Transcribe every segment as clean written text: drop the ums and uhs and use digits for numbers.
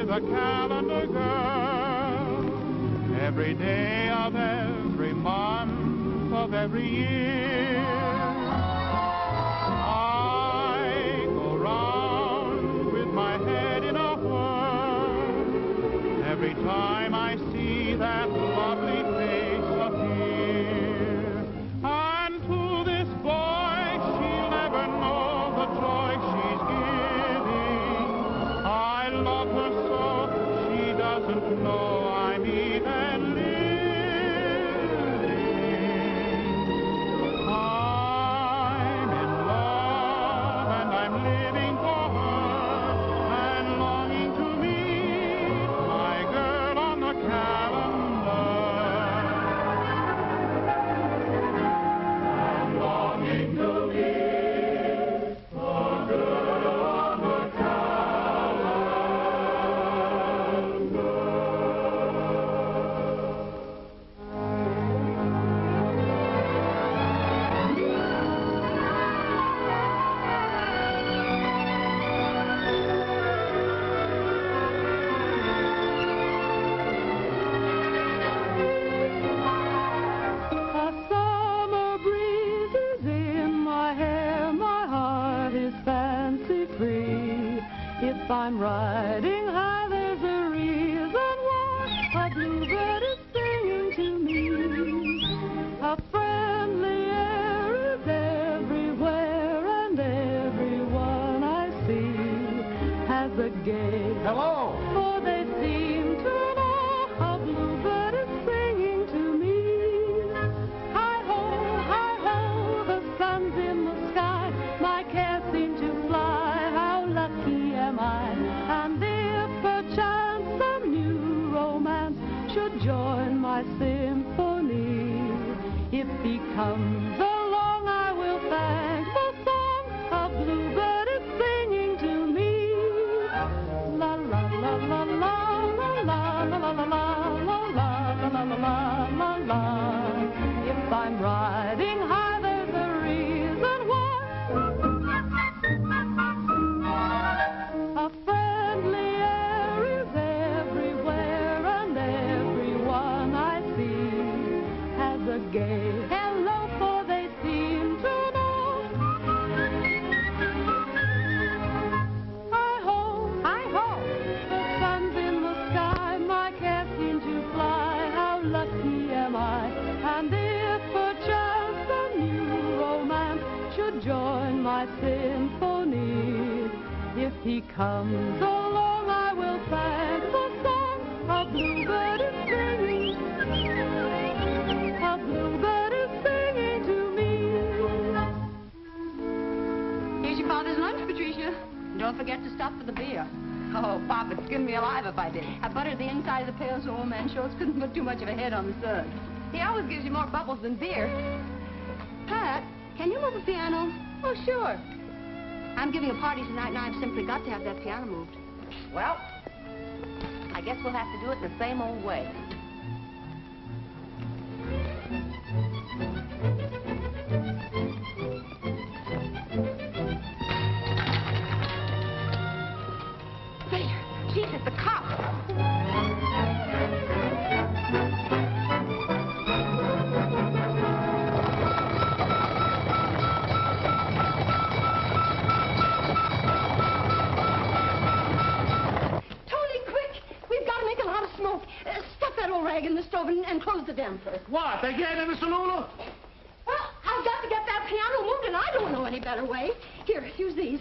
with a calendar girl. Every day of every month of every year, I go round with my head in a whirl. Every time I see that lovely face appear, and to this boy she'll never know the joy she's giving. I love her so she doesn't know I'm even living. I'm in love and I'm living for her and longing to meet my girl on the calendar. I'm longing to meet the girl on the calendar. A summer breeze is in my hair, my heart is fancy free. If I'm riding high, there's a reason why a bluebird is singing to me. A friendly air is everywhere, and everyone I see has a gay. Hello. For they seem to know a bluebird is singing to me. Hi-ho, the sun's in the sky. My cares seem to fly. How lucky am I? And if perchance some new romance should join my symphony, if he comes along, I will thank the song a bluebird is singing to me. La la la la la la la la la la la la la la la. If I'm riding high, there's a reason why. A friendly air is everywhere, and everyone I see has a gay hello, for they seem to know. Hi-ho, the sun's in the sky. My cares seem to fly. How lucky am I? And if perchance a new romance should join my symphony, if he comes along, I will thank the song a bluebird is singing. A bluebird is singing to me. Here's your father's lunch, Patricia. Don't forget to stop for the beer. Oh, Pop, it'd skin me alive if I did. I buttered the inside of the pail so old man Schultz couldn't put too much of a head on the sun. He always gives you more bubbles than beer. Pat, can you move a piano? Oh, sure. I'm giving a party tonight, and I've simply got to have that piano moved. Well, I guess we'll have to do it the same old way. There, Jesus, the cops. Smoke. Stuff that old rag in the stove and close the damper. What? They get in the saloon? Well, I've got to get that piano moved, and I don't know any better way. Here, use these.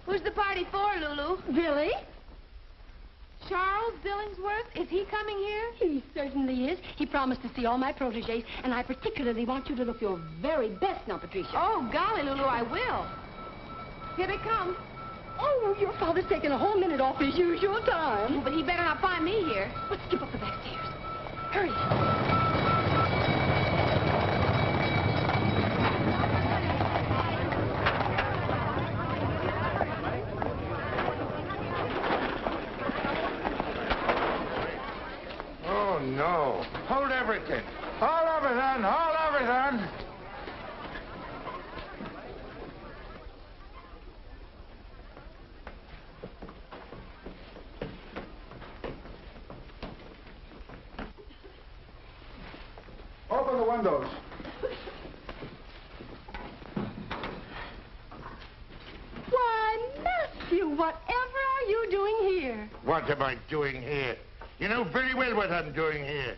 Who's the party for, Lulu? Billy? Charles Dillingsworth? Is he coming here? He certainly is. He promised to see all my protégés, and I particularly want you to look your very best now, Patricia. Oh, golly, Lulu, I will. Here they come. Oh, your father's taking a whole minute off his usual time. Oh, but he better not find me here. Let's skip up the back stairs. Hurry. no. Hold everything. Hold everything. Hold everything. Open the windows. Why, nephew, whatever are you doing here? What am I doing here? You know very well what I'm doing here.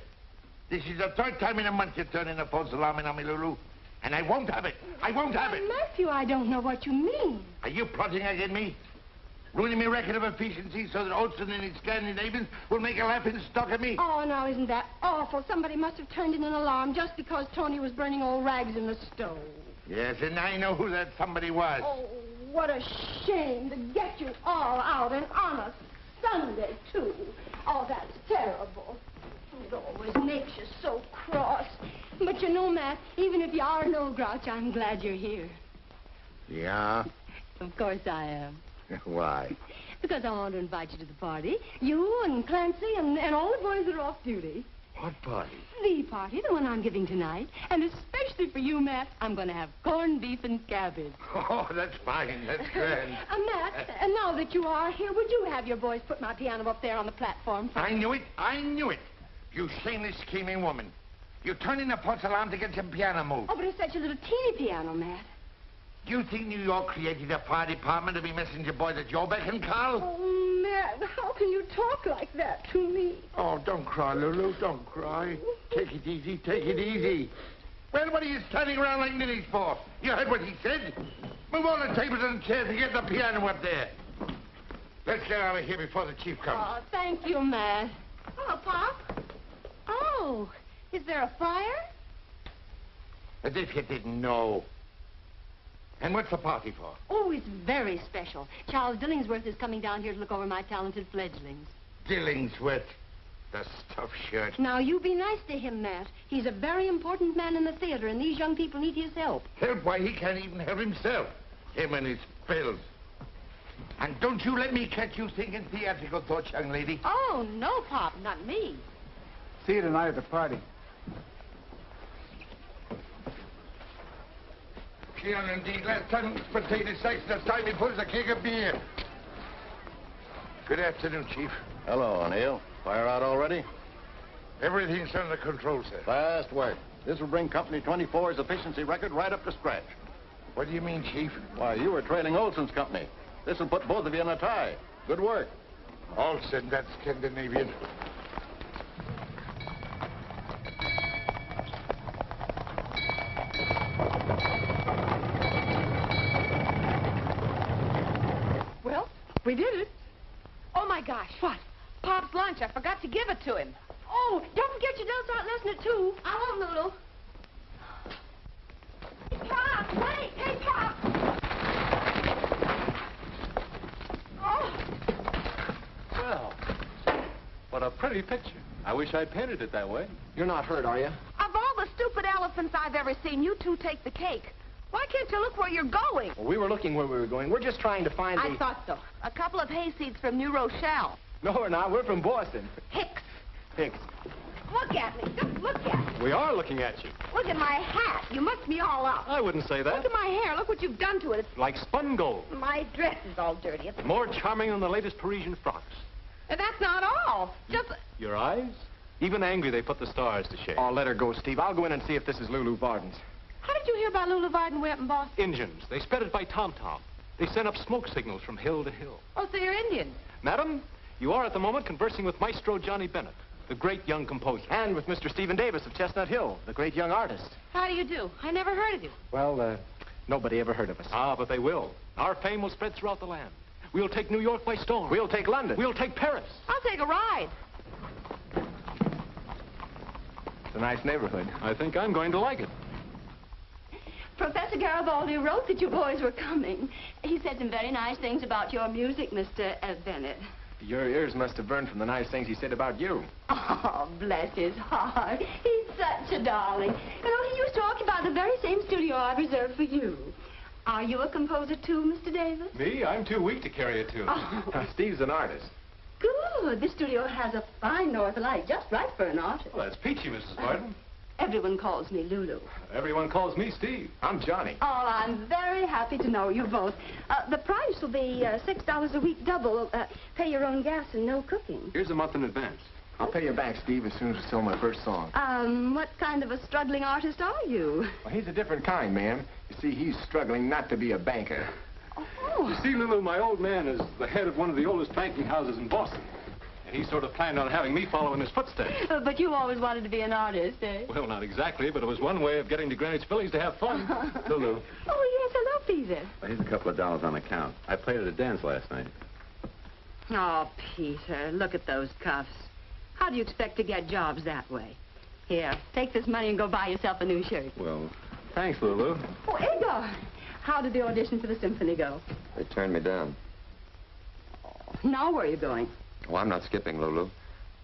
This is the third time in a month you're turning a false alarm on me, Lulu. And I won't have it. I won't have it. Nephew, I don't know what you mean. Are you plotting against me? Ruining my record of efficiency so that Olsen and his Scandinavians will make a laughing stock of me? Oh, now, isn't that awful? Somebody must have turned in an alarm just because Tony was burning old rags in the stove. Yes, and I know who that somebody was. Oh, what a shame to get you all out and on a Sunday, too. Oh, that's terrible. It always makes you so cross. But you know, Matt, even if you are no grouch, I'm glad you're here. Yeah? Of course I am. Why? Because I want to invite you to the party. You and Clancy and all the boys that are off duty. What party? The party, the one I'm giving tonight. And especially for you, Matt, I'm going to have corned beef and cabbage. Oh, that's fine. That's grand. Matt, and now that you are here, would you have your boys put my piano up there on the platform? I knew it. I knew it. You shameless, scheming woman. You turn in a false alarm to get some piano moved. Oh, but it's such a little teeny piano, Matt. Do you think New York created a fire department to be messenger boys at your beck and call? Oh, Matt, how can you talk like that to me? Oh, don't cry, Lulu. Don't cry. Take it easy. Take it easy. Well, what are you standing around like ninnies for? You heard what he said. Move all the tables and chairs and get the piano up there. Let's get out of here before the chief comes. Oh, thank you, Matt. Oh, Pop. Oh, is there a fire? As if you didn't know. And what's the party for? Oh, it's very special. Charles Dillingsworth is coming down here to look over my talented fledglings. Dillingsworth. The stuffed shirt. Now, you be nice to him, Matt. He's a very important man in the theater, and these young people need his help. Help? Why, he can't even help himself. Him and his pills. And don't you let me catch you thinking theatrical thoughts, young lady. Oh, no, Pop, not me. See you tonight at the party. Cleon, indeed. Last time it's potato sacks, this time he pulls a keg of beer. Good afternoon, Chief. Hello, O'Neill. Fire out already? Everything's under control, sir. Fast work. This will bring Company 24's efficiency record right up to scratch. What do you mean, Chief? Why, you were trailing Olson's company. This will put both of you in a tie. Good work. Olson, that's Scandinavian. Well, we did it. Oh, my gosh. What? Pop's lunch. I forgot to give it to him. Oh, don't forget your Del Start lesson at 2. I won't, Lulu. Pop, wait. Hey, Pop. Oh. Well, what a pretty picture. I wish I'd painted it that way. You're not hurt, are you? Of all the stupid elephants I've ever seen, you two take the cake. Why can't you look where you're going? Well, we were looking where we were going. We're just trying to find I thought so. A couple of hayseeds from New Rochelle. No, we're not. We're from Boston. Hicks. Hicks. Look at me. Just look at me. We are looking at you. Look at my hat. You must be all up. I wouldn't say Look that. at my hair. Look what you've done to it. It's... Like spun gold. My dress is all dirty. More charming than the latest Parisian frocks. And that's not all. Just... Your eyes? Even angry, they put the stars to shame. Oh, let her go, Steve. I'll go in and see if this is Lulu Varden's. How did you hear about Lulu Varden way up in Boston? Injuns. They spread it by tom-tom. They sent up smoke signals from hill to hill. Oh, so you're Indian. Madam, you are at the moment conversing with Maestro Johnny Bennett, the great young composer. And with Mr. Stephen Davis of Chestnut Hill, the great young artist. How do you do? I never heard of you. Well, nobody ever heard of us. Ah, but they will. Our fame will spread throughout the land. We'll take New York by storm. We'll take London. We'll take Paris. I'll take a ride. It's a nice neighborhood. I think I'm going to like it. Professor Garibaldi wrote that you boys were coming. He said some very nice things about your music, Mr. Bennett. Your ears must have burned from the nice things he said about you. Oh, bless his heart. He's such a darling. You know, he used to occupy the very same studio I reserved for you. Are you a composer too, Mr. Davis? Me? I'm too weak to carry a tune. Oh. Steve's an artist. Good. This studio has a fine north light, just right for an artist. Well, that's peachy, Mrs. Martin. Everyone calls me Lulu. Everyone calls me Steve. I'm Johnny. Oh, I'm very happy to know you both. The price will be $6 a week double. Pay your own gas and no cooking. Here's a month in advance. I'll pay you back, Steve, as soon as I sell my first song. What kind of a struggling artist are you? Well, he's a different kind, ma'am. You see, he's struggling not to be a banker. Oh. You see, Lulu, my old man is the head of one of the oldest banking houses in Boston. And he sort of planned on having me follow in his footsteps. But you always wanted to be an artist, eh? Well, not exactly, but it was one way of getting to Greenwich Village to have fun. Lulu. Oh, yes, hello, Peter. Here's a couple of dollars on account. I played at a dance last night. Oh, Peter, look at those cuffs. How do you expect to get jobs that way? Here, take this money and go buy yourself a new shirt. Well, Thanks, Lulu. Oh, Edgar, how did the audition for the symphony go? They turned me down. Now where are you going? Oh, I'm not skipping, Lulu.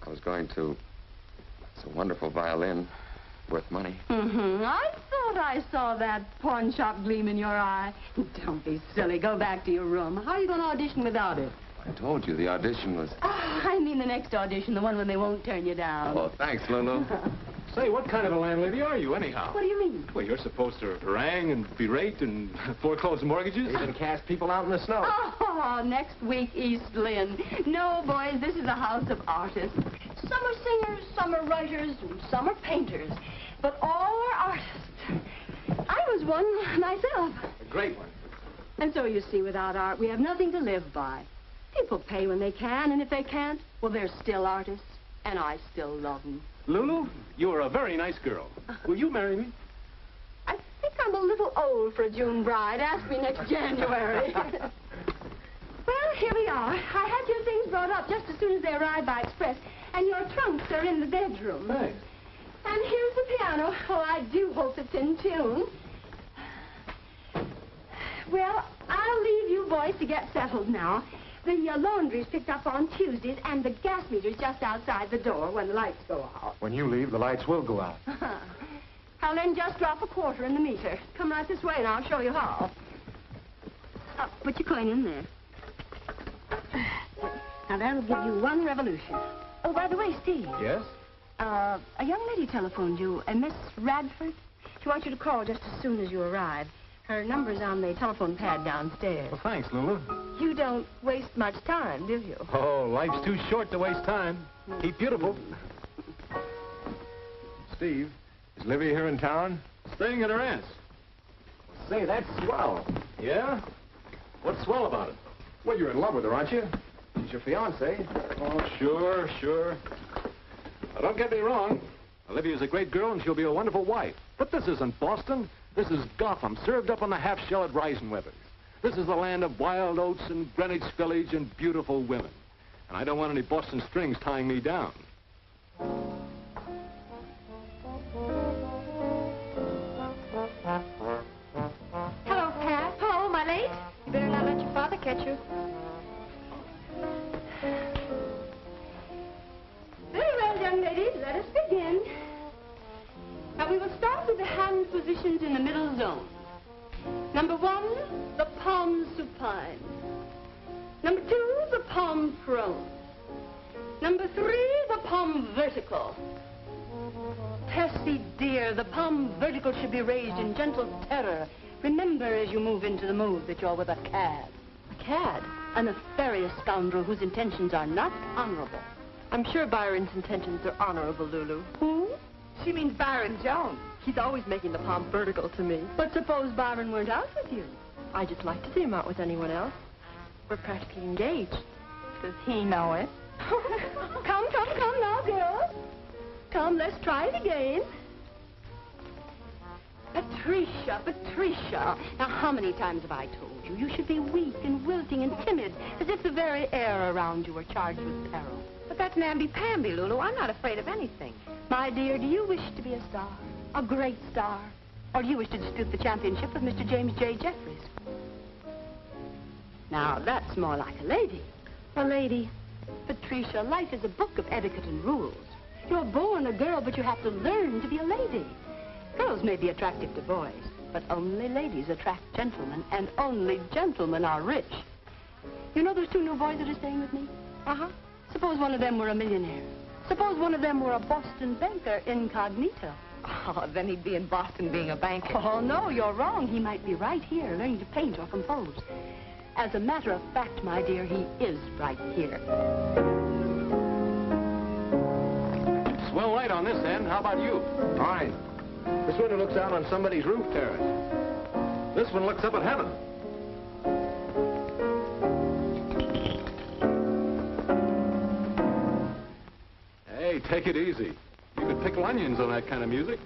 I was going to... It's a wonderful violin. Worth money. I thought I saw that pawn shop gleam in your eye. Don't be silly. Go back to your room. How are you going to audition without it? I told you the audition was... I mean the next audition, the one when they won't turn you down. Oh, thanks, Lulu. Say, what kind of a landlady are you, anyhow? What do you mean? Well, you're supposed to harangue and berate and foreclose mortgages. Even cast people out in the snow. Oh, next week, East Lynn. No, boys, this is a house of artists. Some are singers, some are writers, and some are painters. But all are artists. I was one myself. A great one. And so, you see, without art, we have nothing to live by. People pay when they can, and if they can't, well, they're still artists. And I still love them. Lulu, you are a very nice girl. Will you marry me? I think I'm a little old for a June bride. Ask me next January. Well, here we are. I had your things brought up just as soon as they arrived by express, and your trunks are in the bedroom. Thanks. And here's the piano. Oh, I do hope it's in tune. Well, I'll leave you boys to get settled now. The laundry's picked up on Tuesdays, and the gas meter's just outside the door when the lights go out. When you leave, the lights will go out. I'll then just drop a quarter in the meter. Come right this way, and I'll show you how. Put your coin in there. Now, that'll give you 1 revolution. Oh, by the way, Steve. Yes? A young lady telephoned you, a Miss Radford. She wants you to call just as soon as you arrive. Her number's on the telephone pad downstairs. Well, thanks, Lulu. You don't waste much time, do you? Oh, life's too short to waste time. Keep beautiful. Steve, is Livy here in town? Staying at her aunt's. Say, that's swell. Yeah? What's swell about it? Well, you're in love with her, aren't you? She's your fiancée. Oh, sure. Now, don't get me wrong. Olivia's a great girl, and she'll be a wonderful wife. But this isn't Boston. This is Gotham, served up on the half-shell at Reisenweber's. This is the land of wild oats and Greenwich Village and beautiful women. And I don't want any Boston strings tying me down. Hello, Pat. Hello, am I late? You better not let your father catch you. Very well, young ladies, let us begin. Now, we will start with the hand positions in the middle zone. Number 1, the palm supine. Number 2, the palm prone. Number 3, the palm vertical. Tessie, dear, the palm vertical should be raised in gentle terror. Remember as you move into the move that you're with a cad. A cad? A nefarious scoundrel whose intentions are not honorable. I'm sure Byron's intentions are honorable, Lulu. Who? She means Byron Jones. He's always making the palm vertical to me. But suppose Byron weren't out with you. I just like to see him out with anyone else. We're practically engaged. Does he know it? Come now, girls. Come, let's try it again. Patricia. Now, how many times have I told you? You should be weak and wilting and timid, as if the very air around you were charged with peril. But that's namby-pamby, Lulu. I'm not afraid of anything. My dear, do you wish to be a star? A great star? Or do you wish to dispute the championship with Mr. James J. Jeffries? Now, that's more like a lady. A lady. Patricia, life is a book of etiquette and rules. You're born a girl, but you have to learn to be a lady. Girls may be attractive to boys, but only ladies attract gentlemen, and only gentlemen are rich. You know those 2 new boys that are staying with me? Uh-huh. Suppose one of them were a millionaire. Suppose one of them were a Boston banker incognito. Oh, then he'd be in Boston being a banker. Oh, no, you're wrong. He might be right here learning to paint or compose. As a matter of fact, my dear, he is right here. Swell light on this end. How about you? Fine. This window looks out on somebody's roof terrace. This one looks up at heaven. Hey, take it easy. You could pickle onions on that kind of music.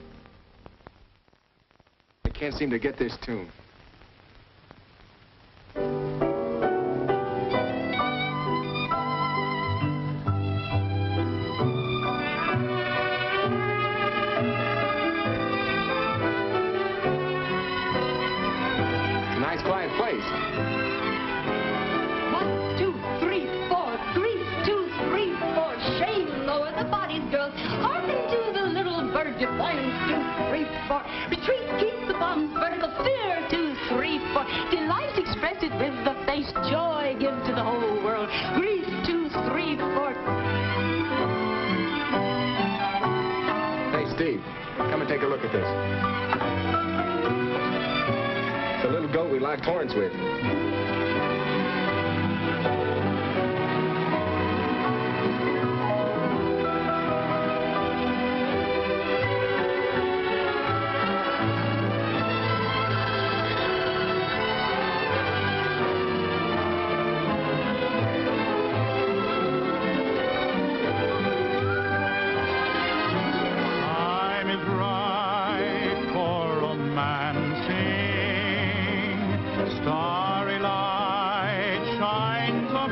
I can't seem to get this tune. Nice quiet place. 1, 2, 3, 4. 3, 2, 3, 4. Shame lower the bodies, girls. Hearken to the little bird defiance. 2, 3, 4. Retreat, keep the bombs vertical. Fear. 2, 3, 4. Delight expressed it with the face. Joy give to the whole world. Grief. 2, 3, 4. Hey, Steve, come and take a look at this. It's a little goat we locked horns with. Time is right for romancing. Starry light shines above.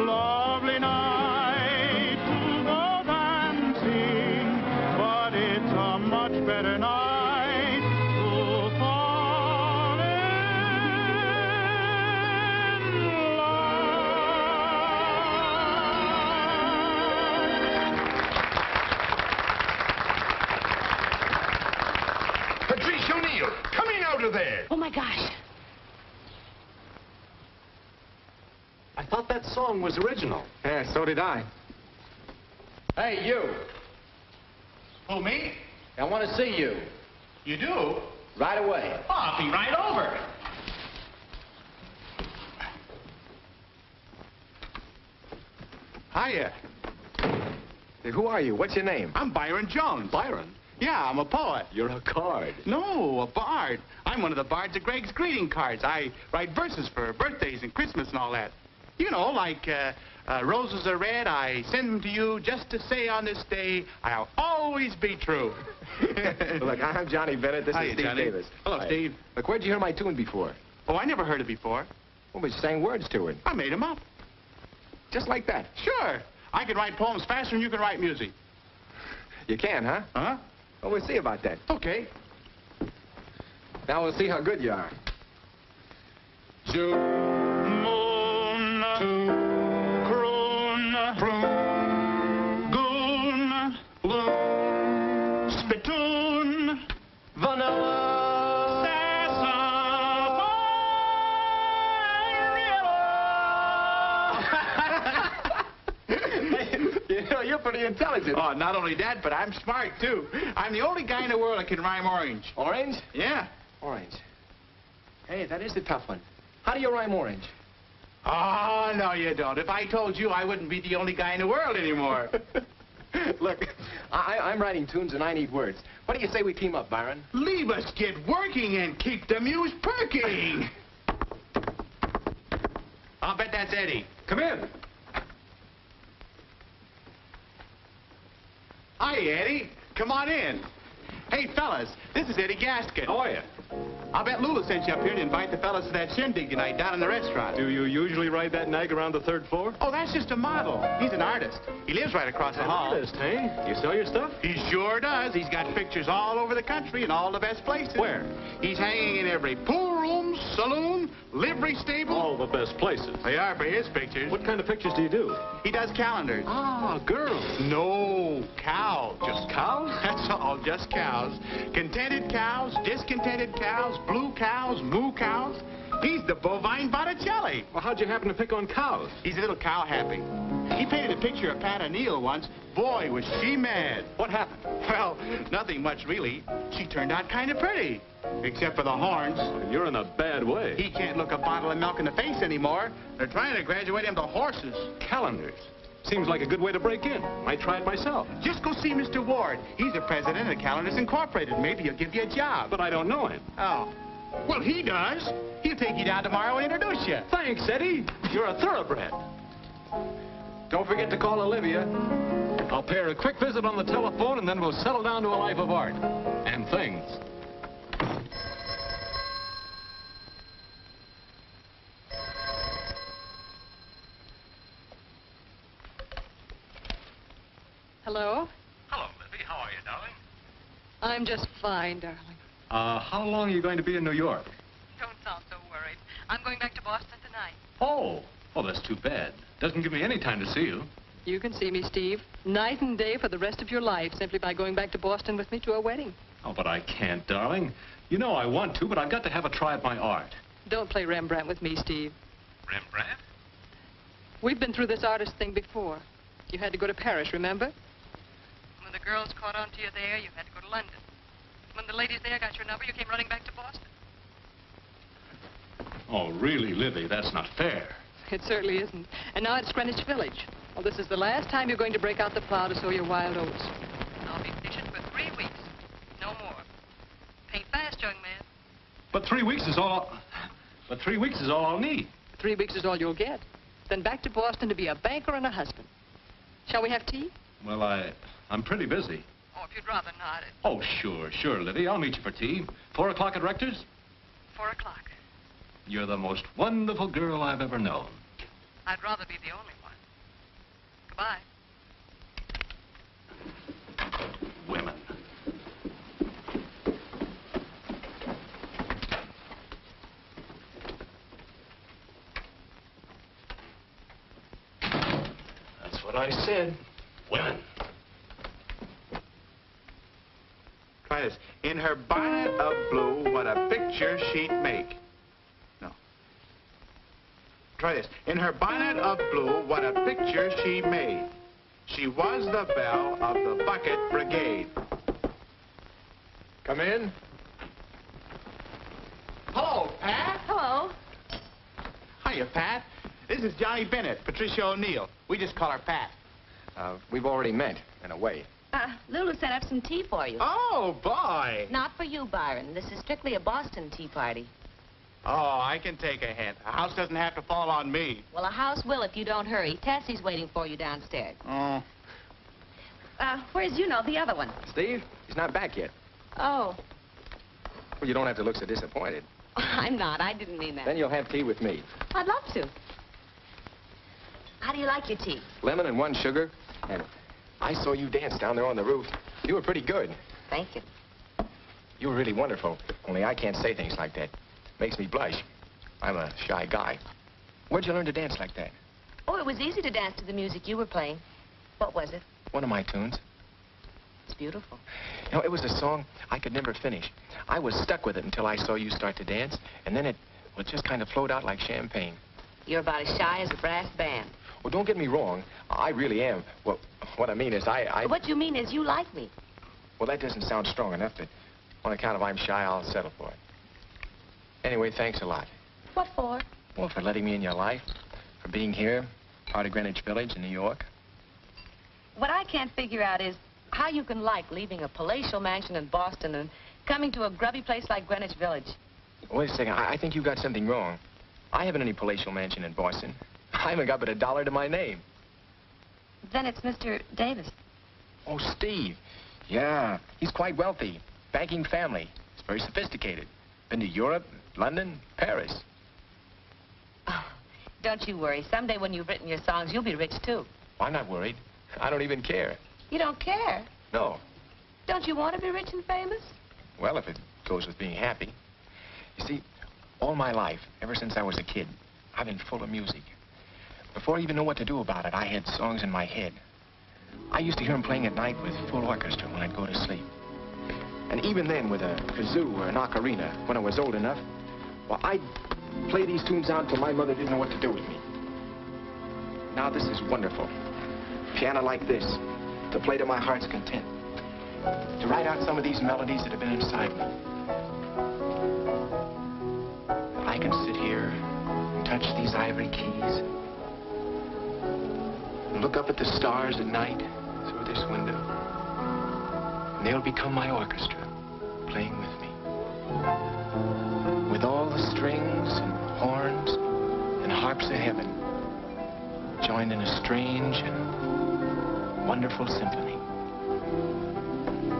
Lovely night to go dancing, but it's a much better night to fall in Patrice O'Neill, coming out of there. Oh, my gosh. I thought that song was original. Yeah, so did I. Hey, you. Who, me? I want to see you. You do? Right away. Oh, I'll be right over. Hiya. Hey, who are you? What's your name? I'm Byron Jones. Byron, Yeah, I'm a poet. you're a card. No, a bard. I'm one of the bards of Greg's greeting cards. I write verses for birthdays and Christmas and all that. You know, like roses are red, I send them to you just to say on this day, I'll always be true. Look, I'm Johnny Bennett. This Hiya, is Steve Johnny. Davis. Hello, Hi. Steve. Look, where'd you hear my tune before? Oh, I never heard it before. Well, we sang words to it. I made them up. Just like that. Sure. I can write poems faster than you can write music. You can, huh? Huh? Well, we'll see about that. Okay. Now we'll see how good you are. moon, croon, goon, loon, spittoon, vanilla, You know, you're pretty intelligent. Oh, not only that, but I'm smart, too. I'm the only guy in the world that can rhyme orange. Orange? Yeah. Orange. Hey, that is a tough one. How do you rhyme orange? Oh, no, you don't. If I told you, I wouldn't be the only guy in the world anymore. Look, I'm writing tunes and I need words. What do you say we team up, Byron? Leave us get working and keep the muse perking. I'll bet that's Eddie. Come in. Hi, Eddie. Come on in. Hey, fellas, this is Eddie Gaskin. How are you? I'll bet Lula sent you up here to invite the fellas to that shindig tonight down in the restaurant. Do you usually ride that nag around the third floor? Oh, that's just a model. He's an artist. He lives right across the hall. Artist, hey? You sell your stuff? He sure does. He's got pictures all over the country in all the best places. Where? He's hanging in every pool room, saloon, livery stable. All the best places. They are for his pictures. What kind of pictures do you do? He does calendars. Ah, girls. No, cows. Just cows? That's all, just cows. Contented cows, discontented cows, blue cows, moo cows. He's the bovine Botticelli. Well, how'd you happen to pick on cows? He's a little cow happy. He painted a picture of Pat O'Neill once. Boy, was she mad. What happened? Well, nothing much, really. She turned out kind of pretty. Except for the horns. You're in a bad way. He can't look a bottle of milk in the face anymore. They're trying to graduate him to horses. Calendars. Seems like a good way to break in. Might try it myself. Just go see Mr. Ward. He's the president of Calendars Incorporated. Maybe he'll give you a job. But I don't know him. Oh. Well, he does. He'll take you down tomorrow and introduce you. Thanks, Eddie. You're a thoroughbred. Don't forget to call Olivia. I'll pay her a quick visit on the telephone, and then we'll settle down to a life of art. And things. Hello? Hello, Libby. How are you, darling? I'm just fine, darling. How long are you going to be in New York? Don't sound so worried. I'm going back to Boston tonight. Oh, that's too bad. Doesn't give me any time to see you. You can see me, Steve, night and day for the rest of your life, simply by going back to Boston with me to a wedding. Oh, but I can't, darling. You know I want to, but I've got to have a try at my art. Don't play Rembrandt with me, Steve. Rembrandt? We've been through this artist thing before. You had to go to Paris, remember? When the girls caught on to you there, you had to go to London. When the ladies there got your number, you came running back to Boston. Oh, really, Libby, that's not fair. It certainly isn't. And now it's Greenwich Village. Well, this is the last time you're going to break out the plow to sow your wild oats. I'll be fishing for 3 weeks. No more. Paint fast, young man. But 3 weeks is all I'll need. 3 weeks is all you'll get. Then back to Boston to be a banker and a husband. Shall we have tea? Well, I'm pretty busy. Oh, if you'd rather not. Oh, sure, Libby. I'll meet you for tea. 4 o'clock at Rector's? 4 o'clock. You're the most wonderful girl I've ever known. I'd rather be the only one. Goodbye. Women. That's what I said. Women. Try this. In her bonnet of blue, what a picture she'd make. No. Try this. In her bonnet of blue, what a picture she made. She was the belle of the bucket brigade. Come in. Hello, Pat. Hello. Hiya, Pat. This is Johnny Bennett, Patricia O'Neill. We just call her Pat. We've already met, in a way. Lulu set up some tea for you. Oh, boy. Not for you, Byron. This is strictly a Boston tea party. Oh, I can take a hint. A house doesn't have to fall on me. Well, a house will if you don't hurry. Tessie's waiting for you downstairs. Oh. Where's the other one? Steve, he's not back yet. Oh. Well, you don't have to look so disappointed. I'm not. I didn't mean that. Then you'll have tea with me. I'd love to. How do you like your tea? Lemon and 1 sugar. And I saw you dance down there on the roof. You were pretty good. Thank you. You were really wonderful. Only I can't say things like that. Makes me blush. I'm a shy guy. Where'd you learn to dance like that? Oh, it was easy to dance to the music you were playing. What was it? One of my tunes. It's beautiful. You know, it was a song I could never finish. I was stuck with it until I saw you start to dance, and then it just kind of flowed out like champagne. You're about as shy as a brass band. Well, don't get me wrong. I really am. Well, what I mean is What you mean is you like me. Well, that doesn't sound strong enough, but on account of I'm shy, I'll settle for it. Anyway, thanks a lot. What for? Well, for letting me in your life, for being here, part of Greenwich Village in New York. What I can't figure out is how you can like leaving a palatial mansion in Boston and coming to a grubby place like Greenwich Village. Wait a second. I think you got something wrong. I haven't any palatial mansion in Boston. I haven't got but $1 to my name. Then it's Mr. Davis. Oh, Steve. Yeah, he's quite wealthy. Banking family. He's very sophisticated. Been to Europe, London, Paris. Oh, don't you worry. Someday when you've written your songs, you'll be rich, too. I'm not worried. I don't even care. You don't care? No. Don't you want to be rich and famous? Well, if it goes with being happy. You see, all my life, ever since I was a kid, I've been full of music. Before I even knew what to do about it, I had songs in my head. I used to hear them playing at night with full orchestra when I'd go to sleep. And even then, with a kazoo or an ocarina, when I was old enough, well, I'd play these tunes out until my mother didn't know what to do with me. Now this is wonderful. Piano like this, to play to my heart's content. To write out some of these melodies that have been inside me. I can sit here and touch these ivory keys and look up at the stars at night through this window. And they'll become my orchestra, playing with me. With all the strings and horns and harps of heaven, joined in a strange and wonderful symphony.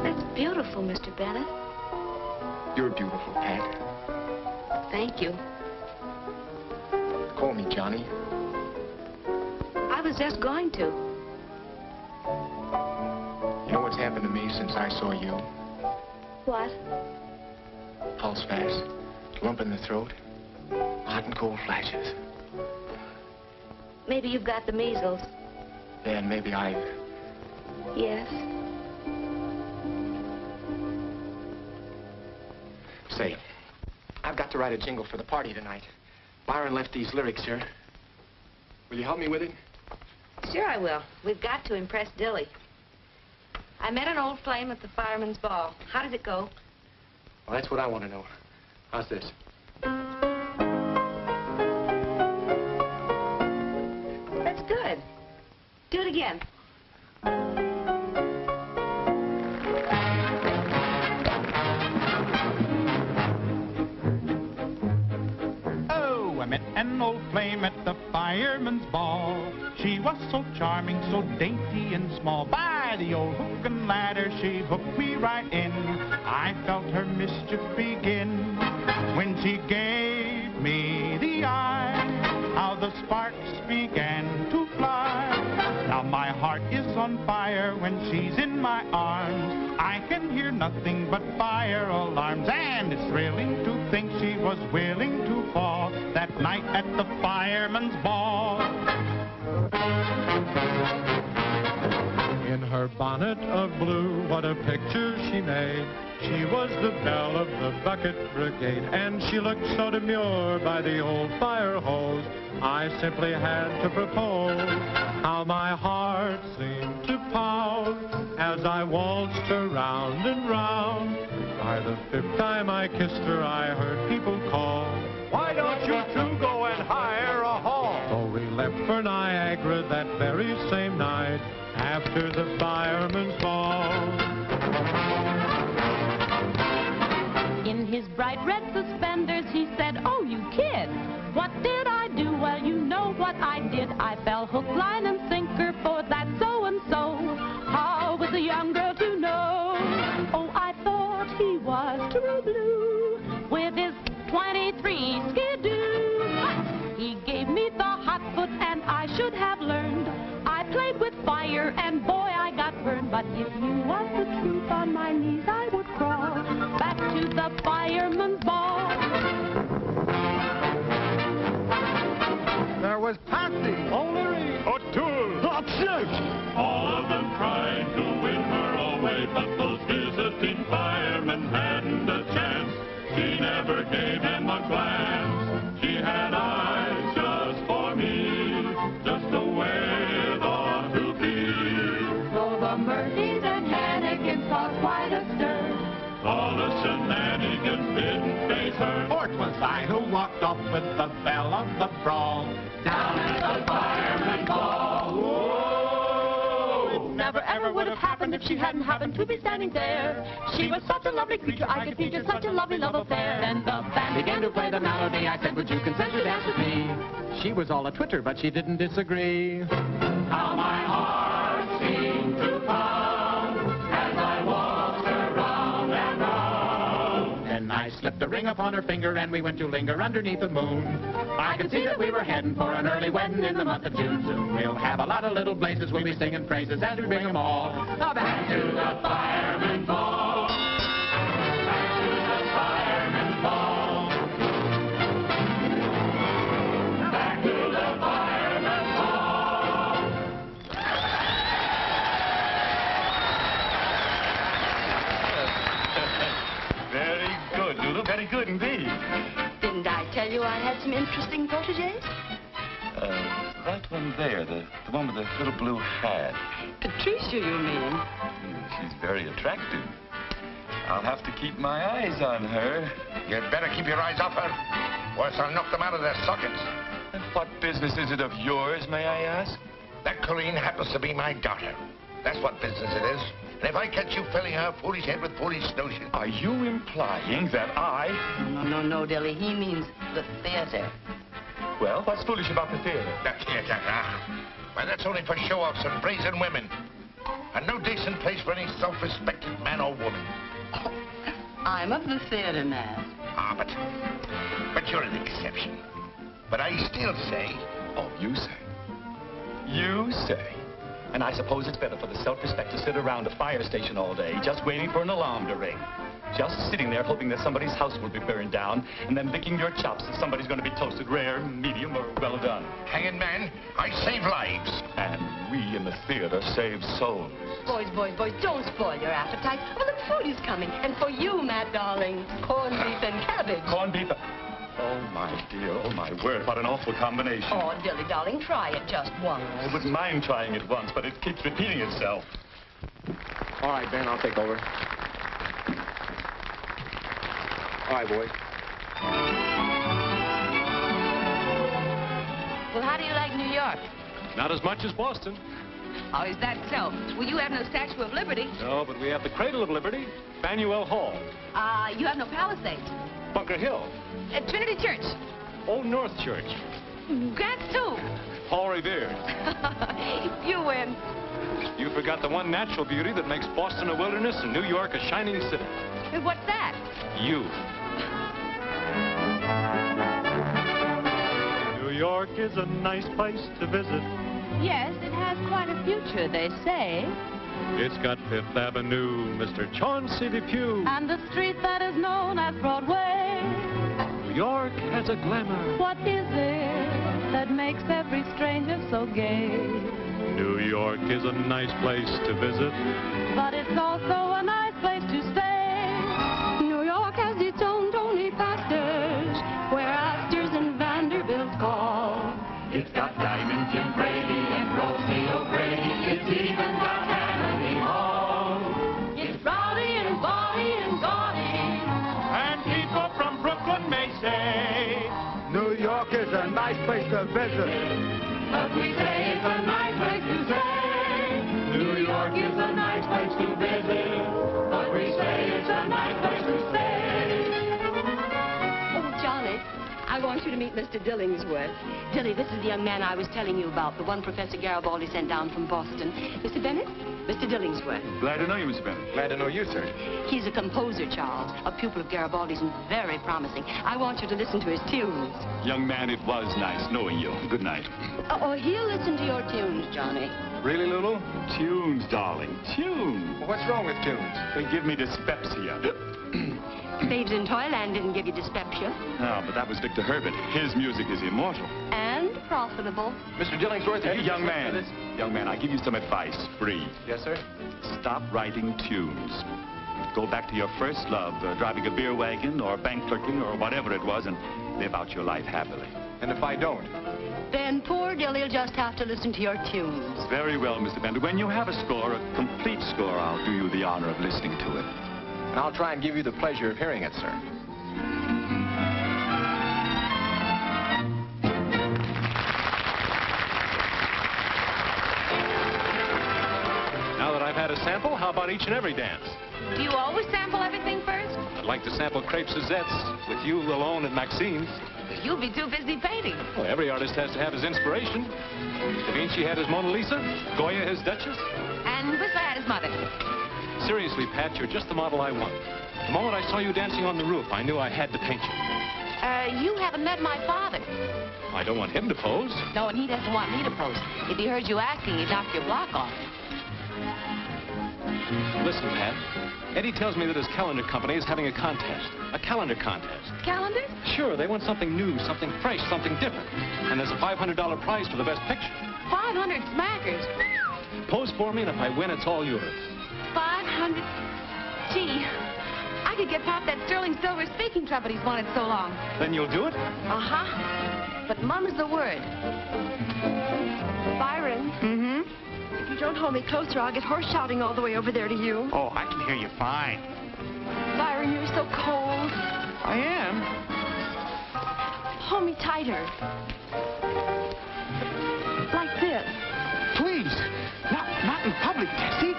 That's beautiful, Mr. Bennett. You're beautiful, Pat. Thank you. Call me Johnny. I was just going to. You know what's happened to me since I saw you? What? Pulse fast, lump in the throat, hot and cold flashes. Maybe you've got the measles. Then maybe I've... Yes. Say, I've got to write a jingle for the party tonight. Byron left these lyrics here. Will you help me with it? Sure I will. We've got to impress Dilly. I met an old flame at the fireman's ball. How did it go? Well, that's what I want to know. How's this? That's good. Do it again. Oh, I met an old flame at the fireman's ball. She was so charming, so dainty and small. By the old hook and ladder, she hooked me right in. I felt her mischief begin when she gave me the eye. How the sparks began to fly. Now my heart is on fire when she's in my arms. I can hear nothing but fire alarms. And it's thrilling to think she was willing to fall that night at the fireman's ball. In her bonnet of blue, what a picture she made. She was the belle of the bucket brigade, and she looked so demure by the old fire hose. I simply had to propose. How my heart seemed to pound as I waltzed her round and round. By the fifth time I kissed her, I heard people call, "Why don't you two go and hire a hall?" So we left for Niagara that very same night after the fireman's ball. In his bright red suspenders, he said, "Oh, you kid, what did I do?" "Well, you know what I did. I fell hook, line, and sinker for that so-and-so." How was a young girl to know? Oh, I thought he was true blue with his 23 skidoo. He gave me the hot foot, and I should have learned. I played with fire, and boy, I got burned. But if you want the truth, on my knees I would crawl back to the fireman's ball. There was Patsy, O'Leary, O'Toole, Upshoot. All of them tried to win her away, but those visiting firemen hadn't a chance. She never gave him a glance. She had eyes just for me, just the way it ought to be. So the Murphys and Hannigans caused quite a stir. All the shenanigans didn't faze her. For 'twas I who walked off with the belle of the brawl down at the fireman's ball. Whoa! Never ever would have happened if she hadn't happened to be standing there. She was such a lovely creature, I could feature such a lovely love affair. Then the band began to play the melody. I said, "Would you consent to dance with me?" She was all a twitter, but she didn't disagree. How my heart seemed to pound as I walked her round and round. Then I slipped a ring upon her finger, and we went to linger underneath the moon. I could see that we were heading for an early wedding in the month of June. Soon we'll have a lot of little blazes. We'll be singing praises as we bring them all back to the fireman's ball. Back to the fireman's ball. Back to the fireman's ball. Very good, Lulu. Very good indeed. Didn't I tell tell you I had some interesting proteges? That one there, the one with the little blue hat. Patricia, you mean? She's very attractive. I'll have to keep my eyes on her. You'd better keep your eyes off her, or else I'll knock them out of their sockets. And what business is it of yours, may I ask? That Colleen happens to be my daughter. That's what business it is. And if I catch you filling her foolish head with foolish notions... Are you implying that I... No, Dilly. He means the theater. Well, what's foolish about the theater? The theater, Why, that's only for show-offs and brazen women. And no decent place for any self-respecting man or woman. Oh, I'm of the theater, Naz. But you're an exception. But I still say... Oh, you say? You say? And I suppose it's better for the self-respect to sit around a fire station all day, just waiting for an alarm to ring. Just sitting there hoping that somebody's house will be burned down, and then licking your chops if somebody's going to be toasted rare, medium, or well done. Hanging man, I save lives. And we in the theater save souls. Boys, don't spoil your appetite. Oh, look, food is coming. And for you, Matt, darling, corned beef and cabbage. Corned beef? Oh, my dear, oh, my word, what an awful combination. Oh, Dilly, darling, try it just once. I wouldn't mind trying it once, but it keeps repeating itself. All right, Ben, I'll take over. All right, boys. Well, how do you like New York? Not as much as Boston. Oh, is that so? Well, you have no Statue of Liberty. No, but we have the Cradle of Liberty, Faneuil Hall. You have no Palisades. Bunker Hill. Trinity Church. Old North Church. Grant's Tomb. Paul Revere. You win. You forgot the one natural beauty that makes Boston a wilderness and New York a shining city. What's that? You. New York is a nice place to visit. Yes, it has quite a future, they say. It's got Fifth Avenue, Mr. Chauncey Depew. And the street that is known as Broadway. New York has a glamour. What is it that makes every stranger so gay? New York is a nice place to visit. But it's also a nice place to stay. New York has its own Tony pastors, where Astors and Vanderbilts call. It's got Diamond Jim Brady and Rosie O'Grady. It's even got Tammany Hall. It's rowdy and bawdy and gaudy. And people from Brooklyn may say, New York is a nice place to visit. But we say it's a nice place to stay. New York is a nice place to visit. But we say it's a nice place to stay. Oh, Johnny, I want you to meet Mr. Dillingsworth. Dilly, this is the young man I was telling you about, the one Professor Garibaldi sent down from Boston. Mr. Bennett, Mr. Dillingsworth. Glad to know you, Mr. Bennett. Glad to know you, sir. He's a composer, Charles, a pupil of Garibaldi's and very promising. I want you to listen to his tunes. Young man, it was nice knowing you. Good night. Oh, he'll listen to your tunes, Johnny. Really, Lulu? Tunes, darling, tunes. Well, what's wrong with tunes? They give me dyspepsia. Babes in Toyland didn't give you dyspepsia. No, but that was Victor Herbert. His music is immortal. And profitable. Mr. Dillingsworth, Hey, young man, I give you some advice, free. Yes, sir? Stop writing tunes. Go back to your first love, driving a beer wagon or bank clerking or whatever it was, and live out your life happily. And if I don't? Then poor Dilly'll just have to listen to your tunes. Very well, Mr. Bender. When you have a score, a complete score, I'll do you the honor of listening to it. And I'll try and give you the pleasure of hearing it, sir. Now that I've had a sample, how about each and every dance? Do you always sample everything first? I'd like to sample Crêpe Suzette's with you alone at Maxine's. You'll be too busy painting. Well, every artist has to have his inspiration. Da Vinci had his Mona Lisa, Goya his Duchess. And Whistler had his mother. Seriously, Pat, you're just the model I want. The moment I saw you dancing on the roof, I knew I had to paint you. You haven't met my father. I don't want him to pose. No, and he doesn't want me to pose. If he heard you acting, he'd knock your block off. Listen, Pat. Eddie tells me that his calendar company is having a contest. A calendar contest. Calendar? Sure, they want something new, something fresh, something different. And there's a $500 prize for the best picture. 500 smackers. Pose for me, and if I win, it's all yours. 500. Gee, I I could get Pop that sterling silver speaking trumpet he's wanted so long. Then you'll do it? Uh-huh. But mum's the word. Byron. Mm-hmm. If you don't hold me closer, I'll get horse shouting all the way over there to you. Oh, I can hear you fine. Byron, you're so cold. I am. Hold me tighter. Like this. Please. Not in public, Tessie.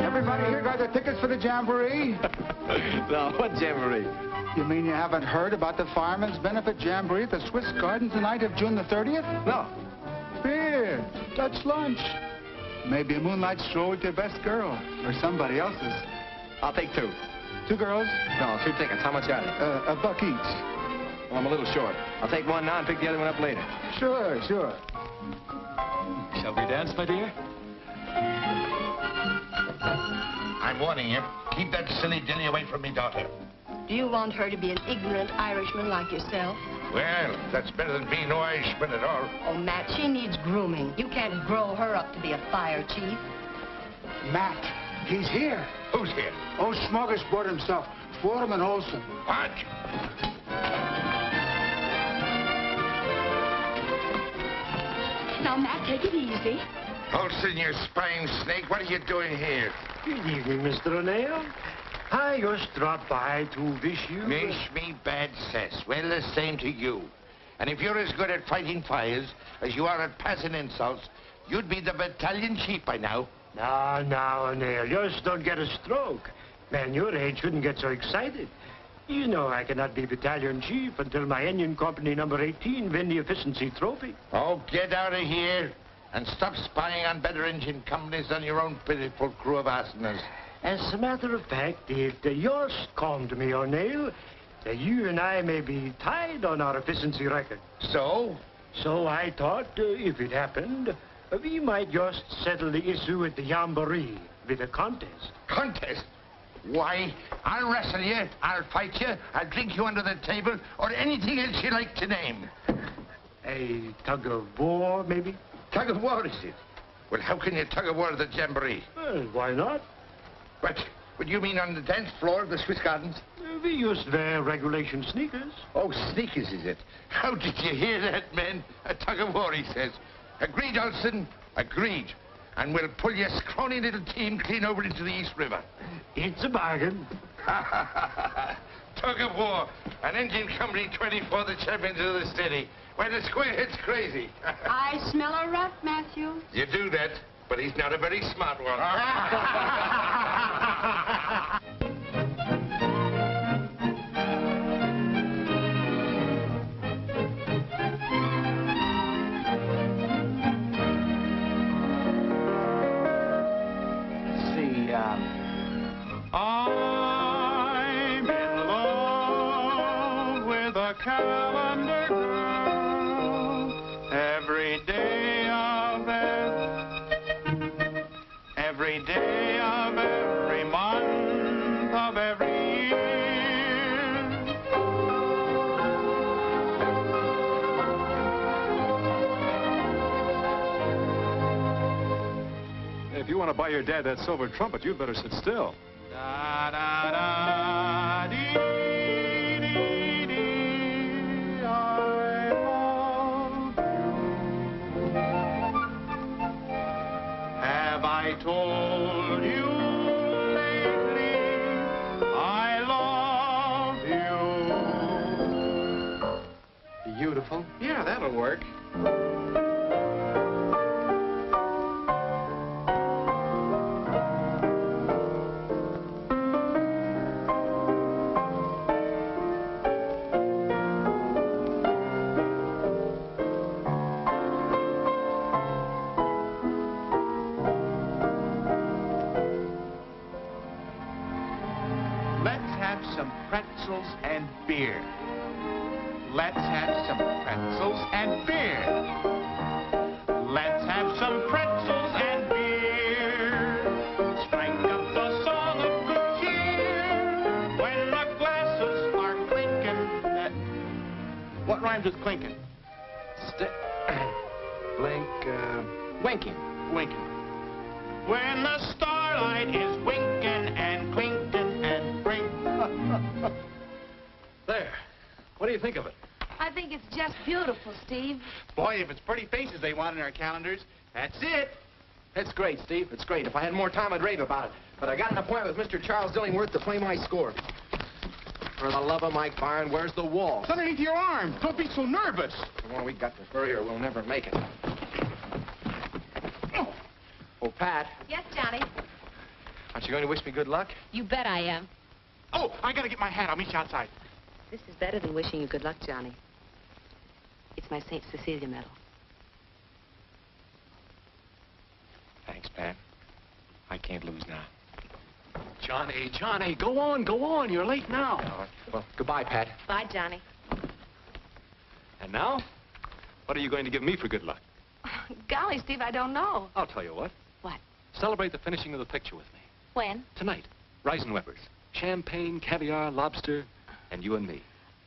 Everybody here got their tickets for the jamboree? No, what jamboree? You mean you haven't heard about the Fireman's Benefit Jamboree at the Swiss Gardens the night of June the 30th? No. Here, Dutch lunch. Maybe a moonlight stroll with your best girl, or somebody else's. I'll take 2. 2 girls? No, 2 tickets. How much are they? $1 each. Well, I'm a little short. I'll take one now and pick the other one up later. Sure. Shall we dance, my dear? I'm warning you. Keep that silly dilly away from me, daughter. Do you want her to be an ignorant Irishman like yourself? Well, that's better than being no Irishman at all. Oh, Matt, she needs grooming. You can't grow her up to be a fire chief. Matt, he's here. Who's here? Old smorgasbord himself, Foreman Olson. What? Now, Matt, take it easy. Olson, you spying snake, what are you doing here? Good evening, Mr. O'Neill. I just dropped by to wish you... Wish me bad cess. Well, the same to you. And if you're as good at fighting fires as you are at passing insults, you'd be the battalion chief by now. Now, O'Neill, just don't get a stroke. Man your age shouldn't get so excited. You know I cannot be battalion chief until my engine company number 18 win the efficiency trophy. Oh, get out of here and stop spying on better engine companies than your own pitiful crew of arsenals. As a matter of fact, it just come to me, O'Neill, that you and I may be tied on our efficiency record. So? So I thought, if it happened, we might just settle the issue at the Jamboree with a contest. Contest? Why, I'll wrestle you, I'll fight you, I'll drink you under the table, or anything else you like to name. A tug of war, maybe? Tug of war, is it? Well, how can you tug of war at the Jamboree? Well, why not? What you mean on the dance floor of the Swiss Gardens? We used wear regulation sneakers. Oh, sneakers, is it? How did you hear that, men? A tug of war, he says. Agreed, Olson, agreed. And we'll pull your scrawny little team clean over into the East River. It's a bargain. Tug of war. An engine company 24, the champions of the city. Why, the squarehead's crazy. I smell a rat, Matthew. You do that, but he's not a very smart one. I'm in love with a calendar girl. Every day of every month of every year. If you want to buy your dad that silver trumpet, you'd better sit still. Da da da dee dee dee. I love you. Have I told you lately I love you? Beautiful. Yeah, that'll work. Some pretzels and beer. Let's have some pretzels and beer. Let's have some pretzels and beer. Strike up the song of good cheer when the glasses are clinking. What rhymes with clinking? Blink, Winking. Winking. When the starlight is winking and clinking and bring. There. What do you think of it? I think it's just beautiful, Steve. Boy, if it's pretty faces they want in our calendars, that's it. It's great, Steve. It's great. If I had more time, I'd rave about it. But I got an appointment with Mr. Charles Dillingworth to play my score. For the love of Mike Byron, where's the wall? It's underneath your arm. Don't be so nervous. The one we got to hurry or we'll never make it. Oh, Pat, Yes, Johnny. aren't you going to wish me good luck? You bet I am. Oh, I gotta get my hat. I'll meet you outside. This is better than wishing you good luck, Johnny. It's my St. Cecilia medal. Thanks, Pat. I can't lose now. Johnny, go on. You're late now. Well, goodbye, Pat. Bye, Johnny. And now, what are you going to give me for good luck? Golly, Steve, I don't know. I'll tell you what. What? Celebrate the finishing of the picture with me. When? Tonight. Reisenweber's. Champagne, caviar, lobster, and you and me.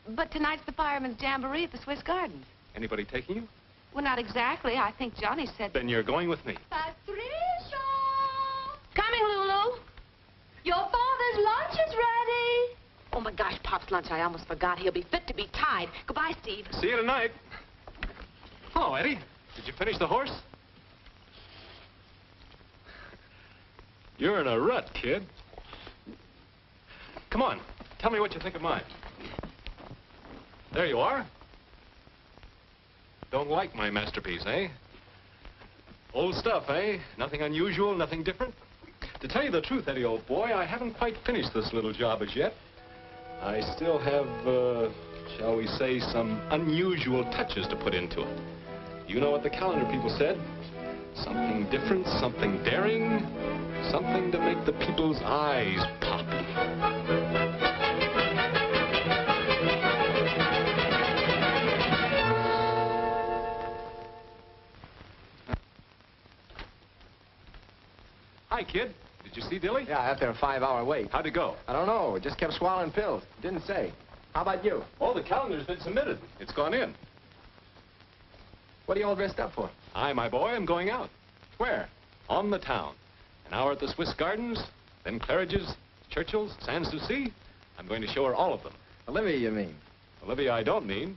But tonight's the Fireman's Jamboree at the Swiss Gardens. Anybody taking you? Well, not exactly. I think Johnny said... Then you're going with me. Patricia! Coming, Lulu. Your father's lunch is ready. Oh, my gosh, Pop's lunch. I almost forgot. He'll be fit to be tied. Goodbye, Steve. See you tonight. Hello, Eddie. Did you finish the horse? You're in a rut, kid. Come on. Tell me what you think of mine. There you are. Don't like my masterpiece, eh? Old stuff, eh? Nothing unusual, nothing different? To tell you the truth, Eddie, old boy, I haven't quite finished this little job as yet. I still have, shall we say, some unusual touches to put into it. You know what the calendar people said? Something different, something daring, something to make the people's eyes pop. Hi, kid. Did you see Dilly? Yeah, after a 5-hour wait. How'd it go? I don't know. Just kept swallowing pills. Didn't say. How about you? Oh, the calendar's been submitted. It's gone in. What are you all dressed up for? I, my boy, am going out. Where? On the town. An hour at the Swiss Gardens, then Claridge's, Churchill's, Sans Souci. I'm going to show her all of them. Olivia, you mean? Olivia, I don't mean.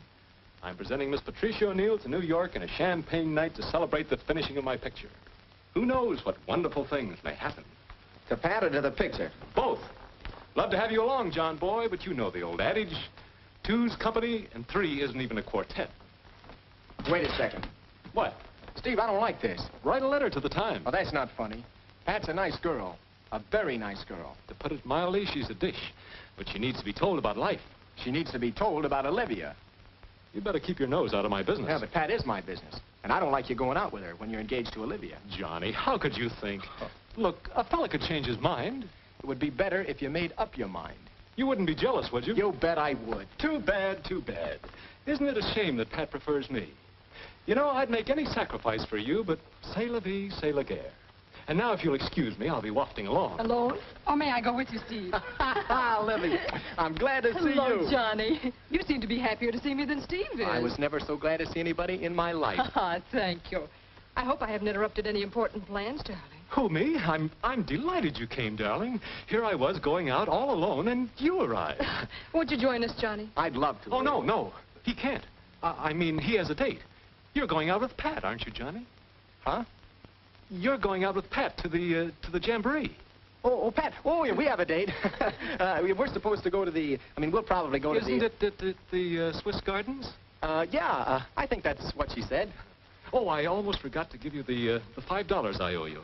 I'm presenting Miss Patricia O'Neill to New York in a champagne night to celebrate the finishing of my picture. Who knows what wonderful things may happen. To Pat or to the picture? Both. Love to have you along, John boy, but you know the old adage. Two's company and three isn't even a quartet. Wait a second. What? Steve, I don't like this. Write a letter to the Times. Oh, that's not funny. Pat's a nice girl. A very nice girl. To put it mildly, she's a dish. But she needs to be told about life. She needs to be told about Olivia. You better keep your nose out of my business. Yeah, but Pat is my business. And I don't like you going out with her when you're engaged to Olivia. Johnny, how could you think? Look, a fella could change his mind. It would be better if you made up your mind. You wouldn't be jealous, would you? You bet I would. Too bad, too bad. Isn't it a shame that Pat prefers me? You know, I'd make any sacrifice for you, but c'est la vie, c'est la guerre. And now, if you'll excuse me, I'll be wafting along. Alone? Or may I go with you, Steve? Olivia, I'm glad to see you. Hello, Johnny. You seem to be happier to see me than Steve is. I was never so glad to see anybody in my life. Thank you. I hope I haven't interrupted any important plans, darling. Who, me? I'm delighted you came, darling. Here I was going out all alone, and you arrived. Won't you join us, Johnny? I'd love to. Oh, no. He can't. I mean, he has a date. You're going out with Pat, aren't you, Johnny? Huh? You're going out with Pat to the Jamboree. Oh, Pat. Oh, yeah, we have a date. We're supposed to go to the... I mean, we'll probably go to the... Isn't it at the Swiss Gardens? Yeah, I think that's what she said. Oh, I almost forgot to give you the $5 I owe you.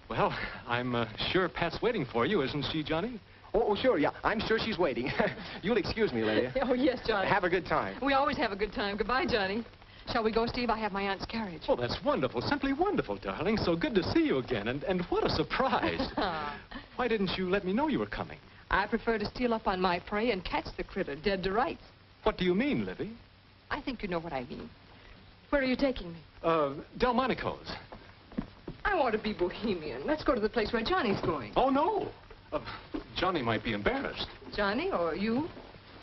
Well, I'm sure Pat's waiting for you, isn't she, Johnny? Oh, sure, yeah. I'm sure she's waiting. You'll excuse me, Lydia. Oh, yes, Johnny. Have a good time. We always have a good time. Goodbye, Johnny. Shall we go, Steve? I have my aunt's carriage. Oh, that's wonderful. Simply wonderful, darling. So good to see you again. And what a surprise. Why didn't you let me know you were coming? I prefer to steal up on my prey and catch the critter dead to rights. What do you mean, Livy? I think you know what I mean. Where are you taking me? Delmonico's. I want to be bohemian. Let's go to the place where Johnny's going. Oh, no. Johnny might be embarrassed. Johnny or you?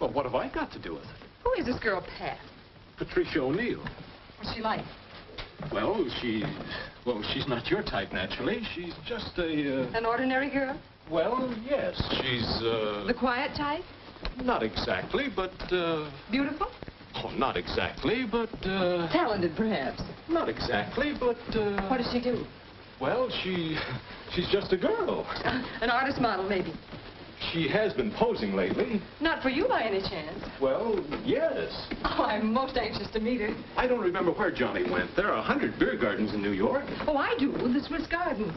Well, what have I got to do with it? Who is this girl, Pat? Patricia O'Neill. What's she like? Well, she's not your type, naturally. She's just a, An ordinary girl? Well, yes, she's, The quiet type? Not exactly, but, Beautiful? Oh, not exactly, but, Talented, perhaps? Not exactly, but, What does she do? Well, she's just a girl. An artist model, maybe? She has been posing lately. Not for you by any chance. Well, yes. Oh, I'm most anxious to meet her. I don't remember where Johnny went. There are 100 beer gardens in New York. Oh, I do. The Swiss Gardens.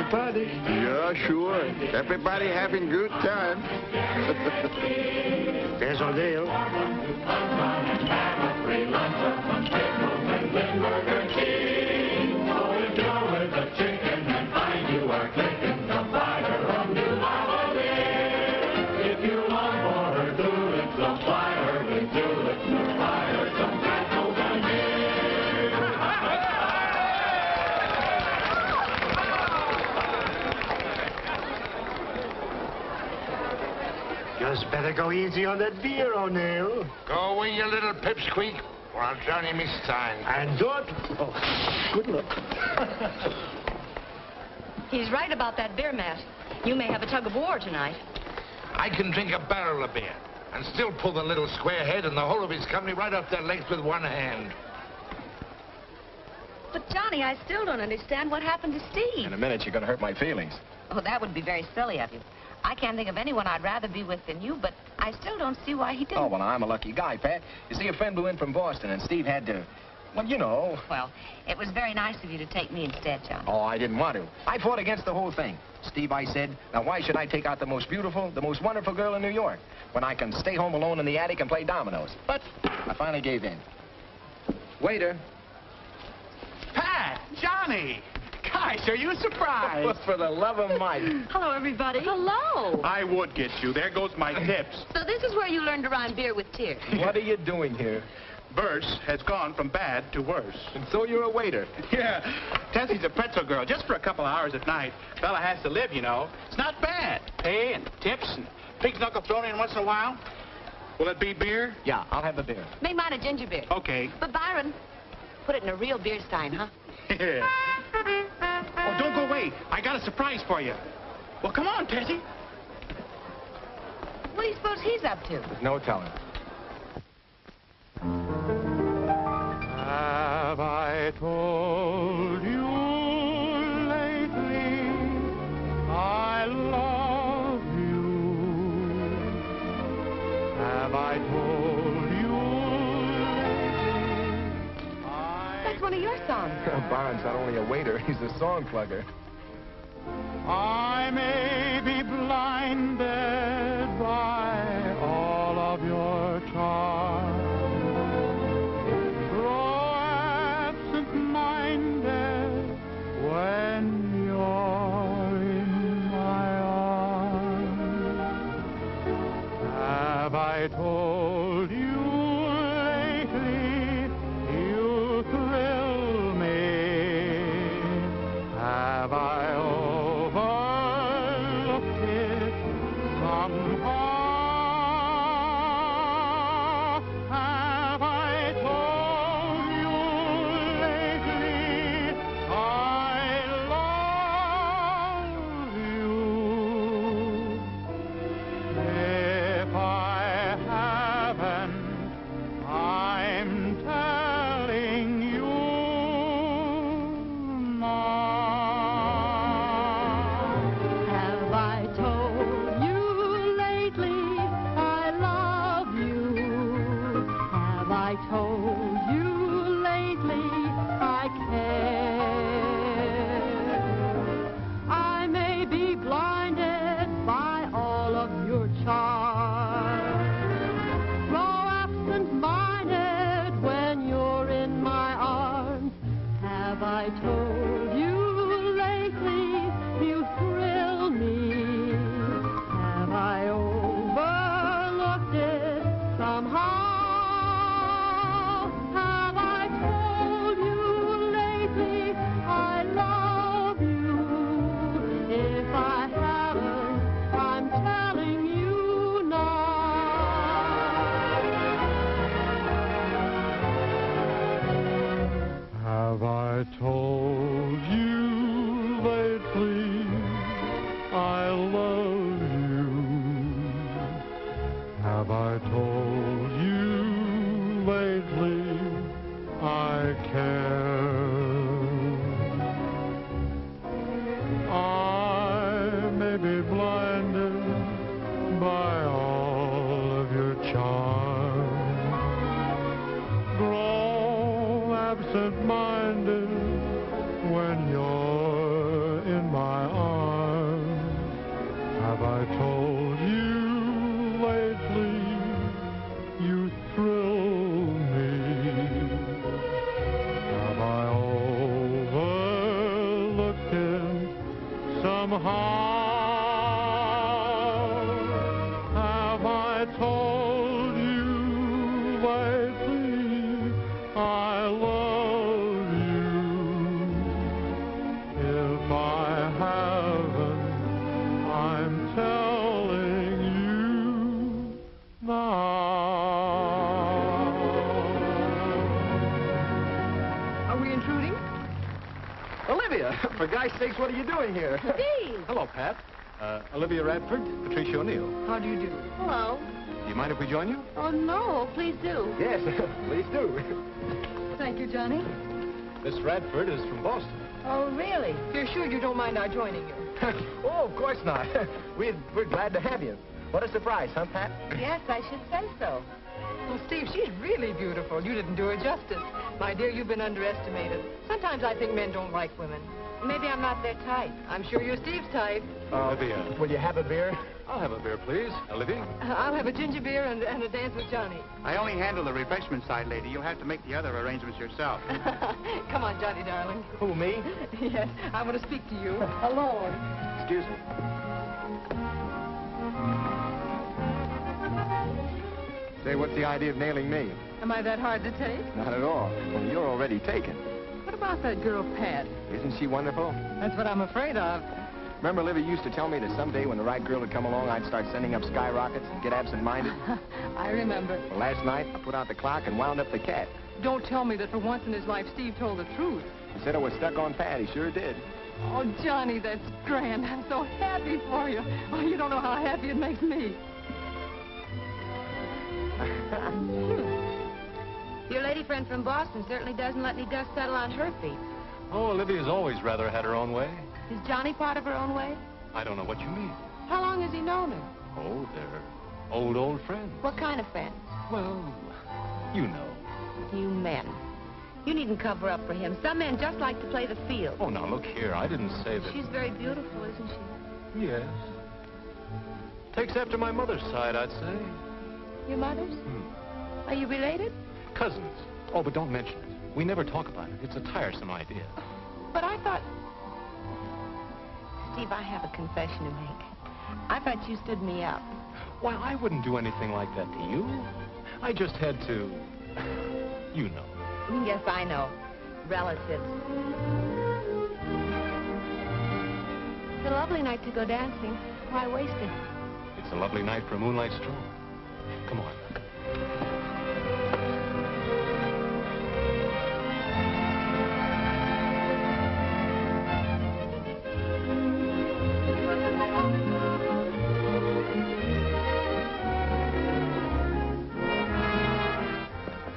Party? Yeah, sure. Everybody having good time. There's O'Neill. If you long for her tulips, supply her with tulips, supply her some pretzels and Just better go easy on that beer, O'Neill. Go away, you little pipsqueak, or I'll drown you this time. And don't... Oh, good luck. He's right about that beer, Matt. You may have a tug of war tonight. I can drink a barrel of beer and still pull the little square head and the whole of his company right off their legs with one hand. But, Johnny, I still don't understand what happened to Steve. In a minute, you're going to hurt my feelings. Oh, that would be very silly of you. I can't think of anyone I'd rather be with than you, but I still don't see why he didn't. Oh, well, I'm a lucky guy, Pat. You see, a friend blew in from Boston, and Steve had to, well, you know. Well, it was very nice of you to take me instead, John. Oh, I didn't want to. I fought against the whole thing. Steve, I said, now why should I take out the most beautiful, the most wonderful girl in New York when I can stay home alone in the attic and play dominoes? But I finally gave in. Waiter. Pat! Johnny! Gosh, are you surprised? Well, for the love of Mike. Hello, everybody. Hello. I would get you. There goes my tips. So this is where you learned to rhyme beer with tears. What are you doing here? Verse has gone from bad to worse. And so you're a waiter. Yeah. Tessie's a pretzel girl, just for a couple of hours at night. Fella has to live, you know. It's not bad. Pay and tips and pig's knuckle thrown in once in a while. Will it be beer? Yeah, I'll have the beer. Make mine a ginger beer. Okay. But, Byron, put it in a real beer stein, huh? Yeah. Oh, don't go away. I got a surprise for you. Well, come on, Tessie. What do you suppose he's up to? There's no telling. Have I told you lately I love you? Have I told you lately That's one of your songs. Byron's not only a waiter, he's a song plugger. I may be blinded by all of your charm, grow absent-minded when you're in my arms. Have I told you lately you thrill me? Have I overlooked it told you lately I love you? Have I told you lately I care? I may be blinded by all of your charm, grow absent-minded when you're in my arms. Have I told you lately you thrill me? Have I overlooked it somehow? Have I told you lately I love you? If I haven't, I'm telling you now. Are we intruding? Olivia, for God's sakes, what are you doing here? Steve! Hello, Pat. Olivia Radford, Patricia O'Neill. How do you do? Hello. Do you mind if we join you? Oh, no, please do. Yes, please do. Thank you, Johnny. Miss Radford is from Boston. Oh, really? You're sure you don't mind our joining you? Oh, of course not. We're glad to have you. What a surprise, huh, Pat? Yes, I should say so. Well, Steve, she's really beautiful. You didn't do her justice. My dear, you've been underestimated. Sometimes I think men don't like women. Maybe I'm not their type. I'm sure you're Steve's type. Olivia. Will you have a beer? I'll have a beer, please. Olivia? I'll have a ginger beer and a dance with Johnny. I only handle the refreshment side, lady. You'll have to make the other arrangements yourself. Come on, Johnny, darling. Who, me? Yes, I want to speak to you alone. Excuse me. Say, what's the idea of nailing me? Am I that hard to take? Not at all. Well, you're already taken. What about that girl, Pat? Isn't she wonderful? That's what I'm afraid of. Remember, Livy used to tell me that someday when the right girl would come along, I'd start sending up skyrockets and get absent-minded? I remember. Well, last night, I put out the clock and wound up the cat. Don't tell me that for once in his life, Steve told the truth. He said I was stuck on Pat. He sure did. Oh, Johnny, that's grand. I'm so happy for you. Oh, you don't know how happy it makes me. Your lady friend from Boston certainly doesn't let any dust settle on her feet. Oh, Olivia's always rather had her own way. Is Johnny part of her own way? I don't know what you mean. How long has he known her? Oh, they're old friends. What kind of friends? Well, you know. You men. You needn't cover up for him. Some men just like to play the field. Oh, now, look here. I didn't say that. She's very beautiful, isn't she? Yes. Takes after my mother's side, I'd say. Your mother's? Are you related? Cousins. Oh, but don't mention it. We never talk about it. It's a tiresome idea. But I thought... Steve, I have a confession to make. I thought you stood me up. Why, I wouldn't do anything like that to you. I just had to... You know. Yes, I know. Relatives. It's a lovely night to go dancing. Why waste it? It's a lovely night for a moonlight stroll. Come on.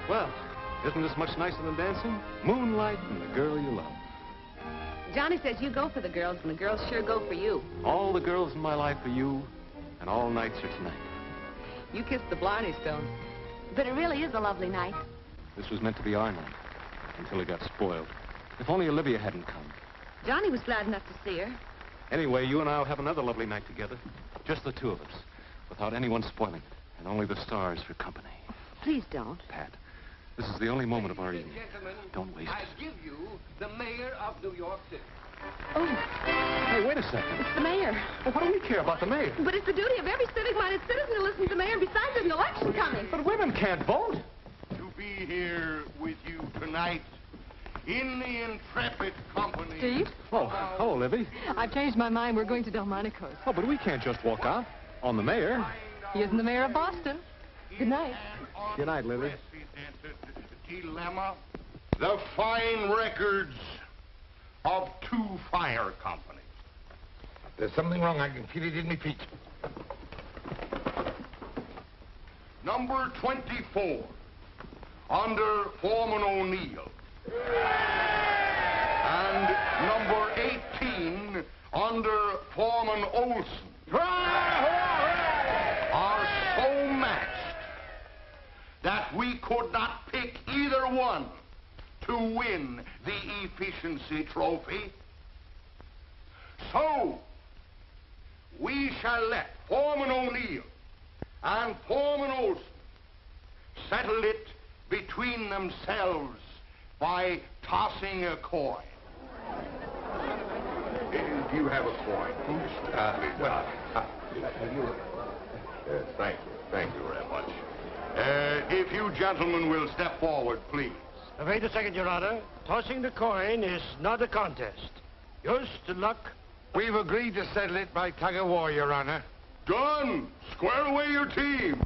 Well, isn't this much nicer than dancing? Moonlight and the girl you love. Johnny says you go for the girls, and the girls sure go for you. All the girls in my life are you, and all nights are tonight. You kissed the Blarney Stone. But it really is a lovely night. This was meant to be our night, until it got spoiled. If only Olivia hadn't come. Johnny was glad enough to see her. Anyway, you and I'll have another lovely night together. Just the two of us, without anyone spoiling it, and only the stars for company. Please don't. Pat, this is the only moment of our evening. Don't waste I it. give you the mayor of New York City. Oh. Hey, wait a second. It's the mayor. Well, what do we care about the mayor? But it's the duty of every civic-minded citizen to listen to the mayor, and besides, there's an election coming. But women can't vote. To be here with you tonight in the intrepid company. Steve? Oh, hello, Livy. I've changed my mind. We're going to Delmonico's. Oh, but we can't just walk out on the mayor. He isn't the mayor of Boston. Good night. Good night, Livy. Dilemma. The fine records of 2 fire companies. There's something wrong. I can feel it in my feet. Number 24, under Foreman O'Neill. And number 18, under Foreman Olson. Are so matched that we could not pick either one to win the efficiency trophy. So, we shall let Foreman O'Neill and Foreman Olson settle it between themselves by tossing a coin. Do you have a coin? Thank you very much. If you gentlemen will step forward, please. Wait a second, Your Honor. Tossing the coin is not a contest. Yours to luck. We've agreed to settle it by tug of war, Your Honor. Done. Square away your teams.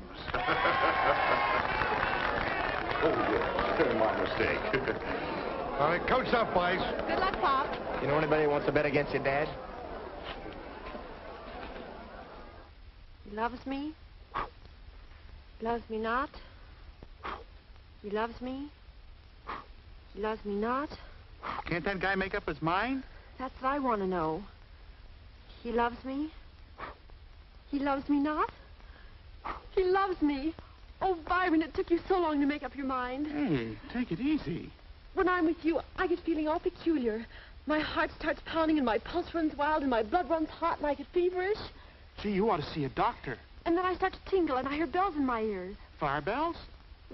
Oh, yes. My mistake. All right, coach up, boys. Good luck, Pop. You know anybody who wants to bet against your dad? He loves me. He loves me not. He loves me. He loves me not. Can't that guy make up his mind? That's what I want to know. He loves me. He loves me not. He loves me. Oh, Byron, it took you so long to make up your mind. Hey, take it easy. When I'm with you, I get feeling all peculiar. My heart starts pounding and my pulse runs wild and my blood runs hot and I get feverish. Gee, you ought to see a doctor. And then I start to tingle and I hear bells in my ears. Fire bells?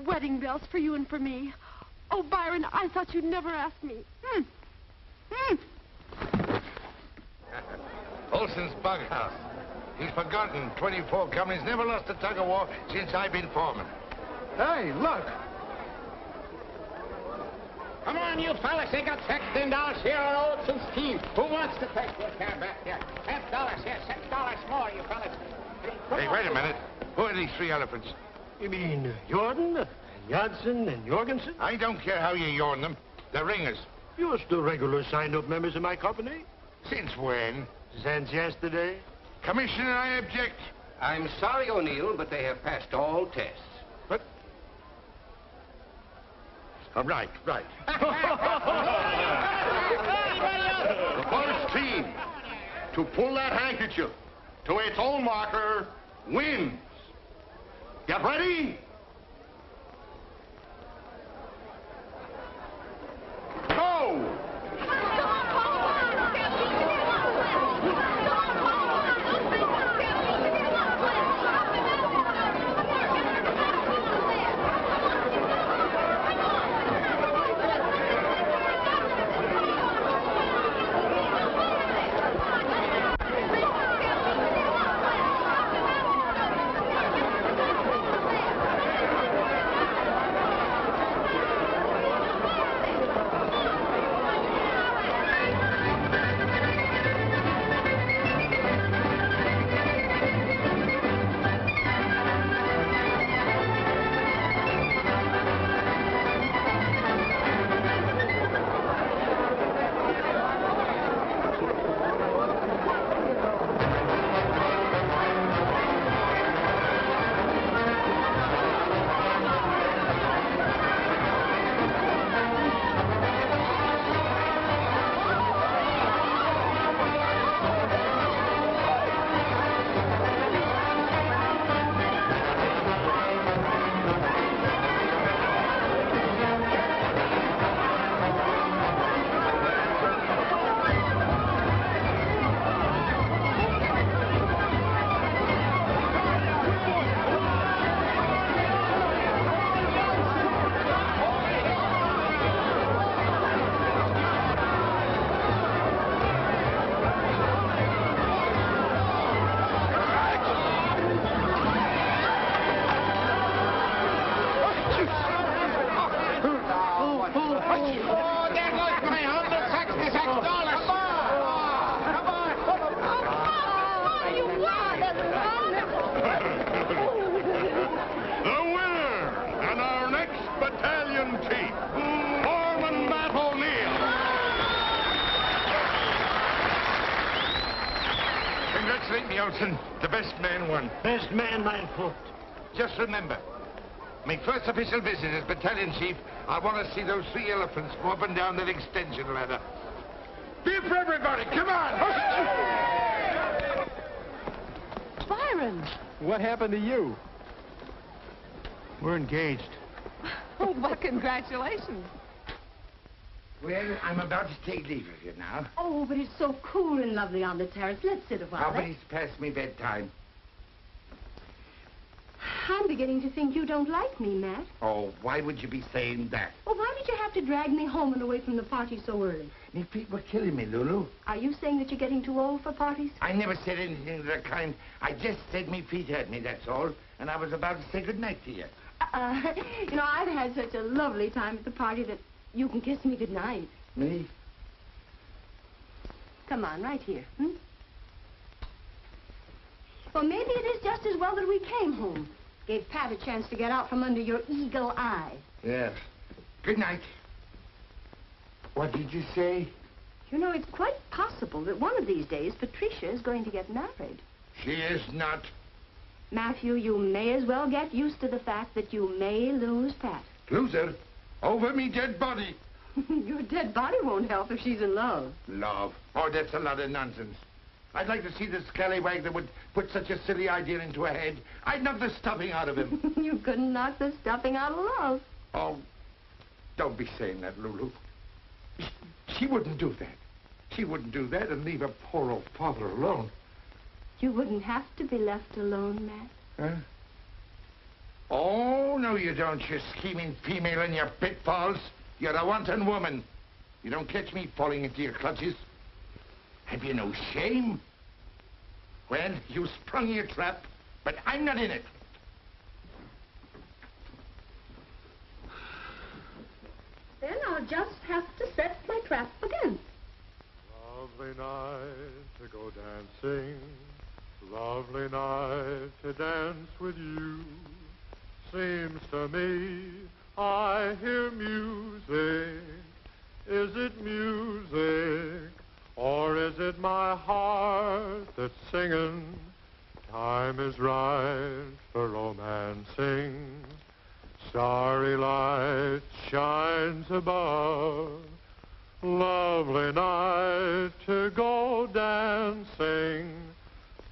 Wedding bells for you and for me. Oh, Byron, I thought you'd never ask me. Olson's bughouse. He's forgotten 24 companies never lost a tug of war since I've been foreman. Hey, look. Come on, you fellas. They got $16 here on Olson's team. Who wants to take your cab back there? $10 here, $6 more, you fellas. Hey, wait a minute. Who are these 3 elephants? You mean Jordan, and Janssen, and Jorgensen? I don't care how you yarn them. They're ringers. You're still regular signed-up members of my company. Since when? Since yesterday. Commissioner, I object. I'm sorry, O'Neill, but they have passed all tests. But... Oh, right. The first team to pull that handkerchief to its own marker wins. Get ready? Go! Olson. The best man won. Best man, mein Vogt. Just remember, my first official visit as battalion chief, I want to see those 3 elephants go up and down that extension ladder. Beer for everybody, come on! Byron! What happened to you? We're engaged. Oh, well, congratulations. Well, I'm about to take leave of you now. Oh, but it's so cool and lovely on the terrace. Let's sit a while. Oh, but it's past me bedtime. I'm beginning to think you don't like me, Matt. Oh, why would you be saying that? Well, why did you have to drag me home and away from the party so early? Me feet were killing me, Lulu. Are you saying that you're getting too old for parties? I never said anything of the kind. I just said me feet hurt me, that's all. And I was about to say goodnight to you. You know, I've had such a lovely time at the party that you can kiss me goodnight. Me? Come on, right here. Well, maybe it is just as well that we came home. Gave Pat a chance to get out from under your eagle eye. Yes. Good night. What did you say? You know, it's quite possible that one of these days Patricia is going to get married. She is not. Matthew, you may as well get used to the fact that you may lose Pat. Lose her? Over me dead body. Your dead body won't help if she's in love. Love? Oh, that's a lot of nonsense. I'd like to see the scallywag that would put such a silly idea into her head. I'd knock the stuffing out of him. You couldn't knock the stuffing out of love. Oh, don't be saying that, Lulu. She wouldn't do that. She wouldn't do that and leave her poor old father alone. You wouldn't have to be left alone, Matt. Huh? Oh, no, you don't, you scheming female in your pitfalls. You're a wanton woman. You don't catch me falling into your clutches. Have you no shame? Well, you sprung your trap, but I'm not in it. Then I'll just have to set my trap again. Lovely night to go dancing. Lovely night to dance with you. Seems to me I hear music. Is it music? Or is it my heart that's singing? Time is right for romancing. Starry light shines above. Lovely night to go dancing.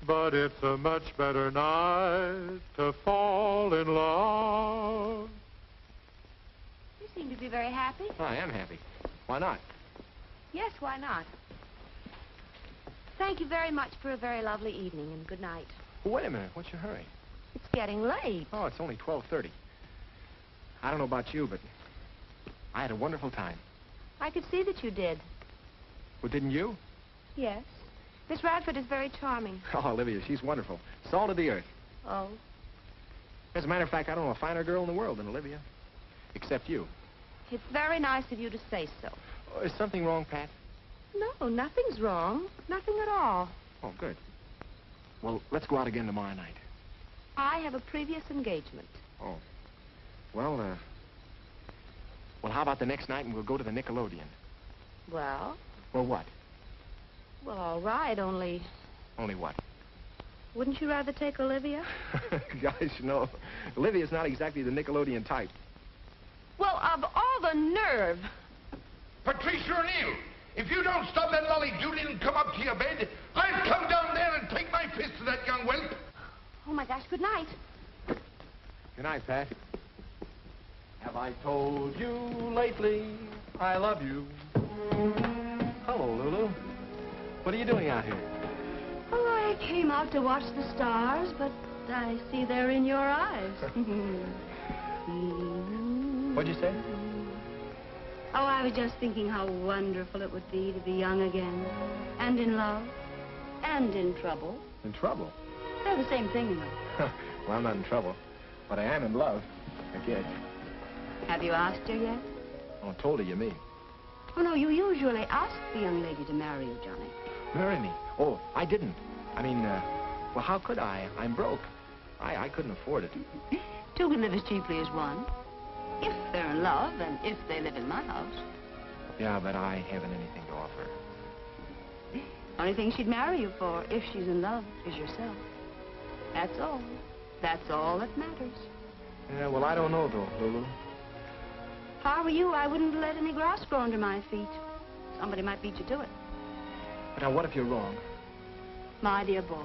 But it's a much better night to fall in love. You seem to be very happy. I am happy. Why not? Yes, why not? Thank you very much for a very lovely evening, and good night. Well, wait a minute. What's your hurry? It's getting late. Oh, it's only 12:30. I don't know about you, but I had a wonderful time. I could see that you did. Well, didn't you? Yes. Miss Radford is very charming. Oh, Olivia, she's wonderful. Salt of the earth. Oh? As a matter of fact, I don't know a finer girl in the world than Olivia. Except you. It's very nice of you to say so. Oh, is something wrong, Pat? No, nothing's wrong. Nothing at all. Oh, good. Well, let's go out again tomorrow night. I have a previous engagement. Oh. Well, how about the next night and we'll go to the Nickelodeon? Well? Well, what? Well, all right, only... Only what? Wouldn't you rather take Olivia? Guys, no. Olivia's not exactly the Nickelodeon type. Well, of all the nerve! Patricia O'Neill, if you don't stop that lolly Judy and come up to your bed, I'll come down there and take my fist to that young whelp. Oh, my gosh, good night. Good night, Pat. Have I told you lately I love you? Hello, Lulu. What are you doing out here? Oh, I came out to watch the stars, but I see they're in your eyes. What'd you say? Oh, I was just thinking how wonderful it would be to be young again, and in love, and in trouble. In trouble? They're the same thing, you know. Well, I'm not in trouble, but I am in love. I guess. Have you asked her yet? Oh, told her you mean. Oh, no, you usually ask the young lady to marry you, Johnny. Marry me? Oh, I didn't. I mean, well, how could I? I'm broke. I couldn't afford it. Two can live as cheaply as one. If they're in love, and if they live in my house. Yeah, but I haven't anything to offer. Only thing she'd marry you for, if she's in love, is yourself. That's all. That's all that matters. Yeah, well, I don't know, though, Lulu. If I were you, I wouldn't let any grass grow under my feet. Somebody might beat you to it. But now, what if you're wrong? My dear boy,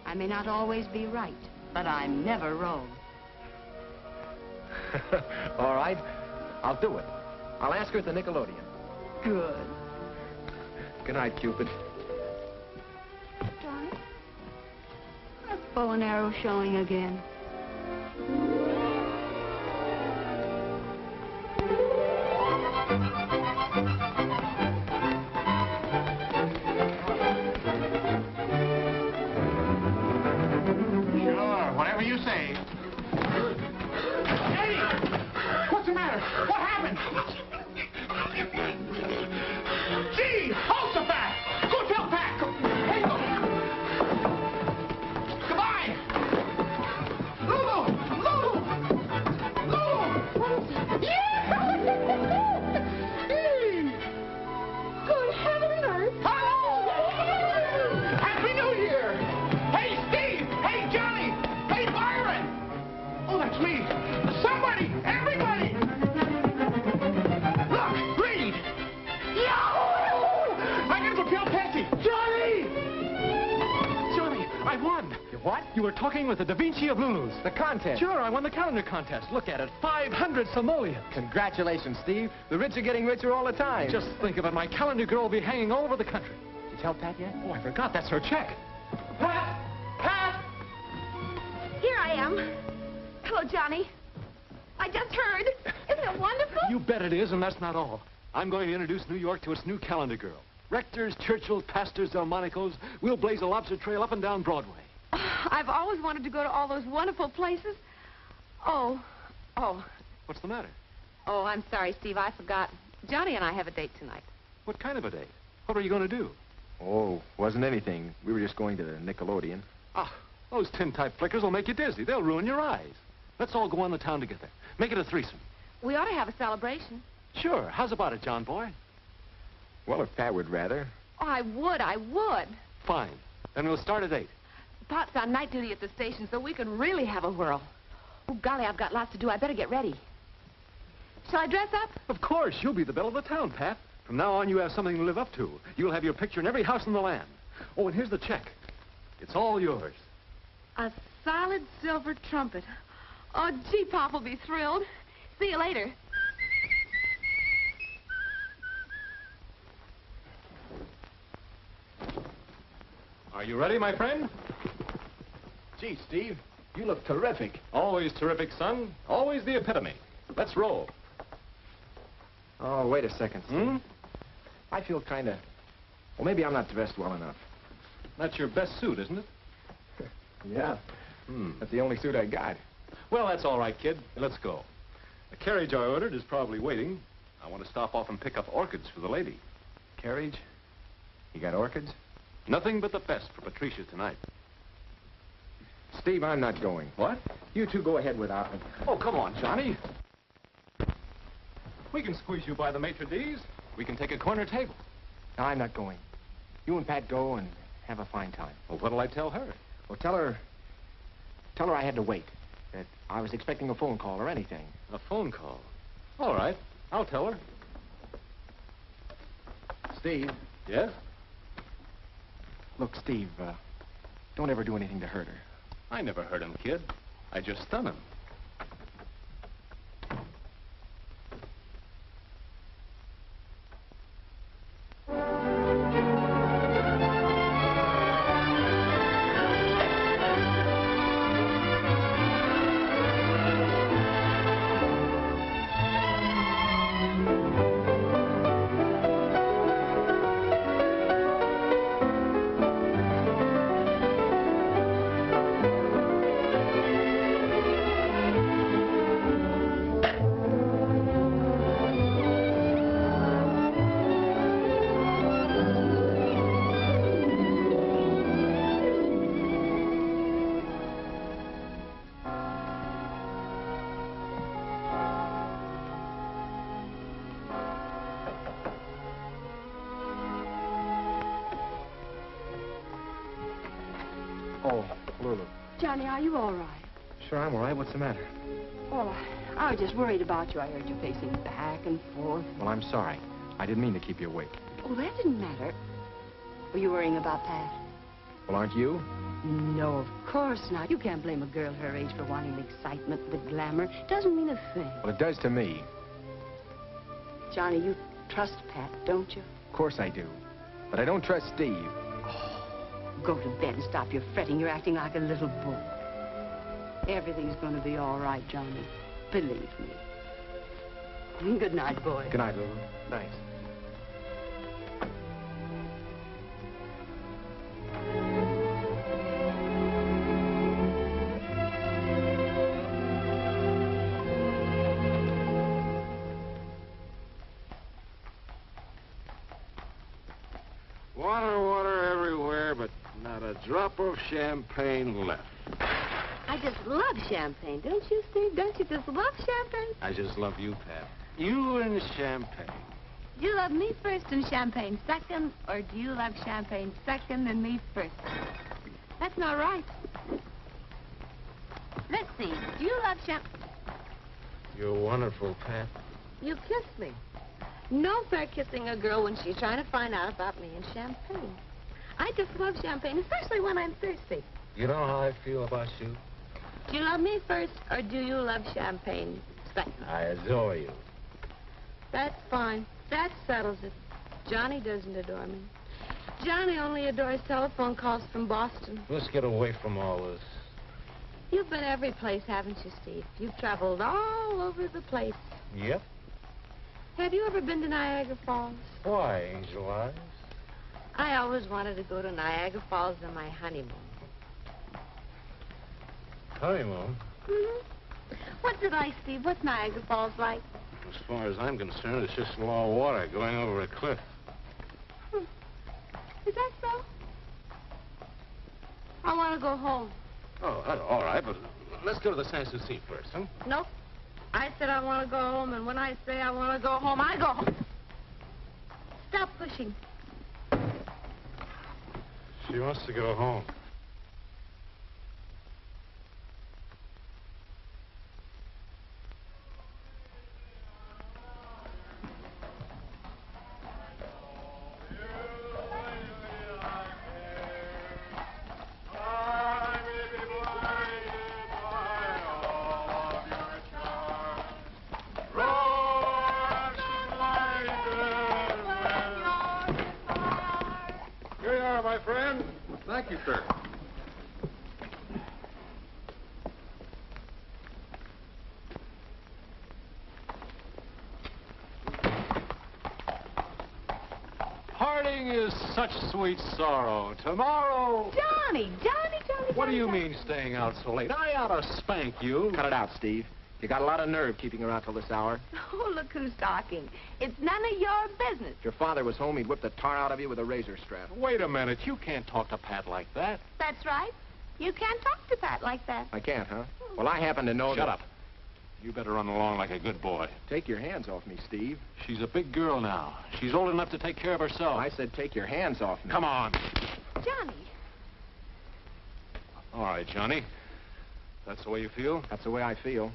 I may not always be right, but I'm never wrong. All right, I'll do it. I'll ask her at the Nickelodeon. Good. Good night, Cupid. Johnny, that bow and arrow showing again. Sure, whatever you say. Hey! What's the matter? What happened? Gee! Halt the Pat! Go tell Pat! Hey, go! Goodbye! Lulu! Lulu! Lulu! Good heaven and earth. Hello! Happy New Year! Hey, Steve! Hey, Johnny! Hey, Byron! Oh, that's me! Somebody! Everybody! Look! Read! Yahoo! I gotta go tell Patsy! Johnny! Johnny, I won. You what? You were talking with the Da Vinci of Lulu's. The contest. Sure, I won the calendar contest. Look at it, 500 simoleons. Congratulations, Steve. The rich are getting richer all the time. Just think of it, my calendar girl will be hanging all over the country. Did you tell Pat yet? Oh, I forgot, that's her check. Pat! Pat! Here I am. Hello, Johnny. I just heard. Isn't it wonderful? You bet it is, and that's not all. I'm going to introduce New York to its new calendar girl. Rectors, Churchills, Pastors, Delmonicos. We'll blaze a lobster trail up and down Broadway. I've always wanted to go to all those wonderful places. Oh. What's the matter? Oh, I'm sorry, Steve. I forgot. Johnny and I have a date tonight. What kind of a date? What are you going to do? Oh, wasn't anything. We were just going to the Nickelodeon. Ah, those tin-type flickers will make you dizzy. They'll ruin your eyes. Let's all go on the town together. Make it a threesome. We ought to have a celebration. Sure. How's about it, John boy? Well, if Pat would rather. Oh, I would. Fine. Then we'll start at 8. Pop's on night duty at the station, so we could really have a whirl. Oh, golly, I've got lots to do. I better get ready. Shall I dress up? Of course. You'll be the belle of the town, Pat. From now on, you have something to live up to. You'll have your picture in every house in the land. Oh, and here's the check. It's all yours. A solid silver trumpet. Oh, gee, Pop will be thrilled. See you later. Are you ready, my friend? Gee, Steve, you look terrific. Always terrific, son. Always the epitome. Let's roll. Oh, wait a second, Steve. I feel kind of... Well, maybe I'm not dressed well enough. That's your best suit, isn't it? Yeah. That's the only suit I got. Well, that's all right, kid. Let's go. The carriage I ordered is probably waiting. I want to stop off and pick up orchids for the lady. Carriage? You got orchids? Nothing but the best for Patricia tonight. Steve, I'm not going. What? You two go ahead without me. Oh, come on, Johnny. We can squeeze you by the maitre d's. We can take a corner table. No, I'm not going. You and Pat go and have a fine time. Well, what'll I tell her? Well, tell her I had to wait. That I was expecting a phone call or anything. A phone call? All right. I'll tell her. Steve. Yes? Look, Steve, don't ever do anything to hurt her. I never hurt him, kid. I just stun him. Lulu. Johnny, are you all right? Sure, I'm all right. What's the matter? Well, I was just worried about you. I heard you pacing back and forth. Well, I'm sorry. I didn't mean to keep you awake. Oh, that didn't matter. Were you worrying about Pat? Well, aren't you? No, of course not. You can't blame a girl her age for wanting excitement, the glamour. Doesn't mean a thing. Well, it does to me. Johnny, you trust Pat, don't you? Of course I do. But I don't trust Steve. Go to bed and stop your fretting. You're acting like a little boy. Everything's going to be all right, Johnny. Believe me. Good night, boy. Good night, Lulu. Thanks. Water everywhere, but not a drop of champagne left. I just love champagne, don't you, Steve? Don't you just love champagne? I just love you, Pat. You and champagne. Do you love me first and champagne second, or do you love champagne second and me first? That's not right. Let's see. Do you love champagne? You're wonderful, Pat. You kissed me. No fair kissing a girl when she's trying to find out about me and champagne. I just love champagne, especially when I'm thirsty. You know how I feel about you? Do you love me first, or do you love champagne second? I adore you. That's fine. That settles it. Johnny doesn't adore me. Johnny only adores telephone calls from Boston. Let's get away from all this. You've been every place, haven't you, Steve? You've traveled all over the place. Yep. Have you ever been to Niagara Falls? Why, Angel Eyes? I always wanted to go to Niagara Falls on my honeymoon. Honeymoon? Mm-hmm. What's it like, Steve? What's Niagara Falls like? As far as I'm concerned, it's just raw water going over a cliff. Is that so? I want to go home. Oh, all right, but let's go to the Sans Souci first, huh? Nope. I said I want to go home, and when I say I want to go home, I go home. Stop pushing. She wants to go home. Here you are, my friend. Thank you, sir. Parting is such sweet sorrow. Tomorrow... Johnny! What do you mean staying out so late? I ought to spank you. Cut it out, Steve. You got a lot of nerve keeping her out till this hour. Oh, look who's talking. It's none of your business. If your father was home, he'd whip the tar out of you with a razor strap. Wait a minute. You can't talk to Pat like that. That's right. You can't talk to Pat like that. I can't, huh? Well, I happen to know Shut that... up. You better run along like a good boy. Take your hands off me, Steve. She's a big girl now. She's old enough to take care of herself. I said take your hands off me. Come on. Johnny. All right, Johnny. That's the way you feel? That's the way I feel.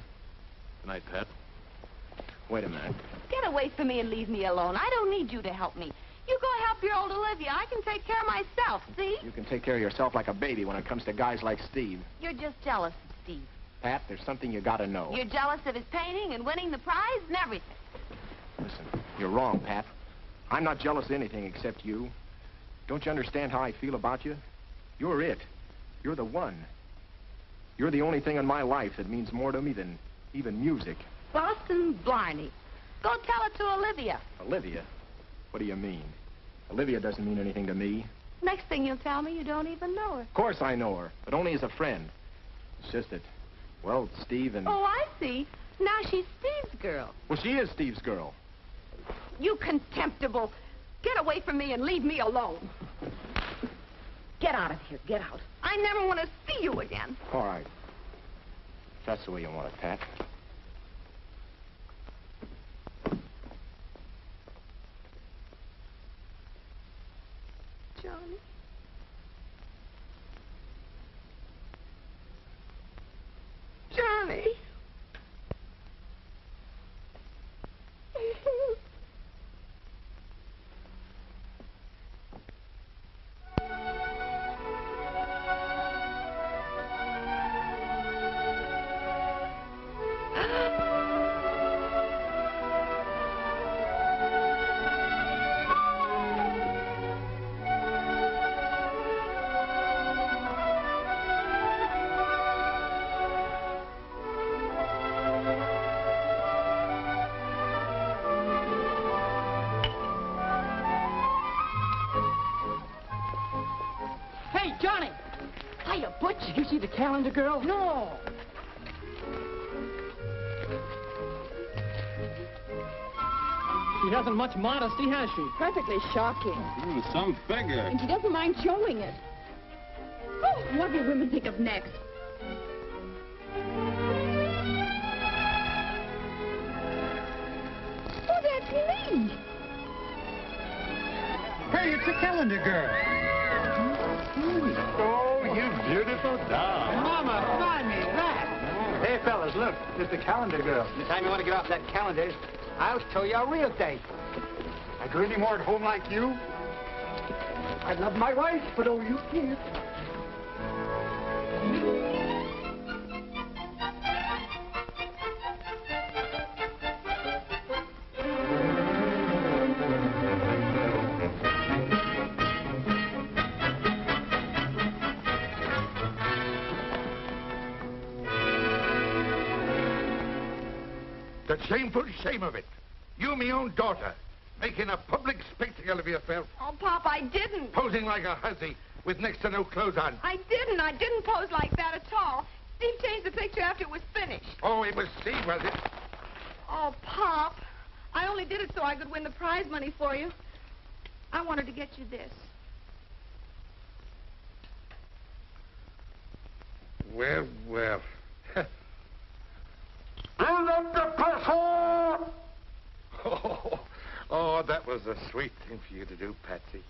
Good night, Pat. Wait a minute. Get away from me and leave me alone. I don't need you to help me. You go help your old Olivia. I can take care of myself, see? You can take care of yourself like a baby when it comes to guys like Steve. You're just jealous of Steve. Pat, there's something you gotta know. You're jealous of his painting and winning the prize and everything. Listen, you're wrong, Pat. I'm not jealous of anything except you. Don't you understand how I feel about you? You're it. You're the one. You're the only thing in my life that means more to me than even music. Boston Blarney. Go tell it to Olivia. Olivia? What do you mean? Olivia doesn't mean anything to me. Next thing you'll tell me, you don't even know her. Of course I know her, but only as a friend. It's just that, well, Steve and... Oh, I see. Now she's Steve's girl. Well, she is Steve's girl. You contemptible. Get away from me and leave me alone. Get out of here. Get out. I never want to see you again. All right. If that's the way you want it, Pat. Johnny. Johnny! Hiya, Butch. Did you see the calendar girl? No. She hasn't much modesty, has she? Perfectly shocking. Ooh, some figure. And she doesn't mind showing it. Oh, what will women think of next? Oh, that's me. Hey, it's the calendar girl. Oh, you beautiful doll. Mama, buy me that. Hey, fellas, look. It's the calendar girl. Anytime you want to get off that calendar, I'll show you a real date. I do any more at home like you? I love my wife, but oh, you can't. The shameful shame of it. You, me own daughter, making a public spectacle of yourself. Oh, Pop, I didn't. Posing like a hussy with next to no clothes on. I didn't. I didn't pose like that at all. Steve changed the picture after it was finished. Oh, it was Steve, was it? Oh, Pop, I only did it so I could win the prize money for you. I wanted to get you this. Well, well. Oh, that was a sweet thing for you to do, Patsy.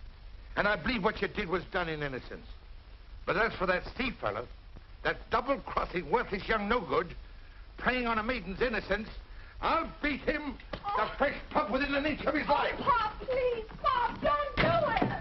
And I believe what you did was done in innocence. But as for that Steve fellow, that double-crossing, worthless young no-good, preying on a maiden's innocence, I'll beat him the fresh pub within an inch of his life. Pop, please, Pop, don't do it.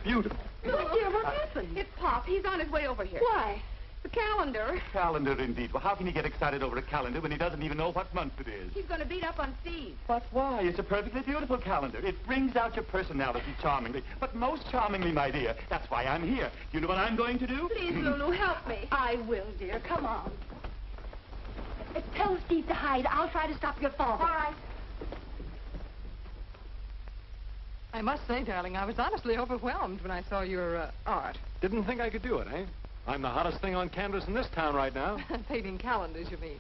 Beautiful. Look, dear, what happened? It's Pop. He's on his way over here. Why? The calendar. Calendar, indeed. Well, how can he get excited over a calendar when he doesn't even know what month it is? He's going to beat up on Steve. But why? It's a perfectly beautiful calendar. It brings out your personality charmingly. But most charmingly, my dear. That's why I'm here. You know what I'm going to do? Please, Lulu, help me. I will, dear. Come on. Tell Steve to hide. I'll try to stop your father. All right. I must say, darling, I was honestly overwhelmed when I saw your art. Didn't think I could do it, eh? I'm the hottest thing on canvas in this town right now. Painting calendars, you mean.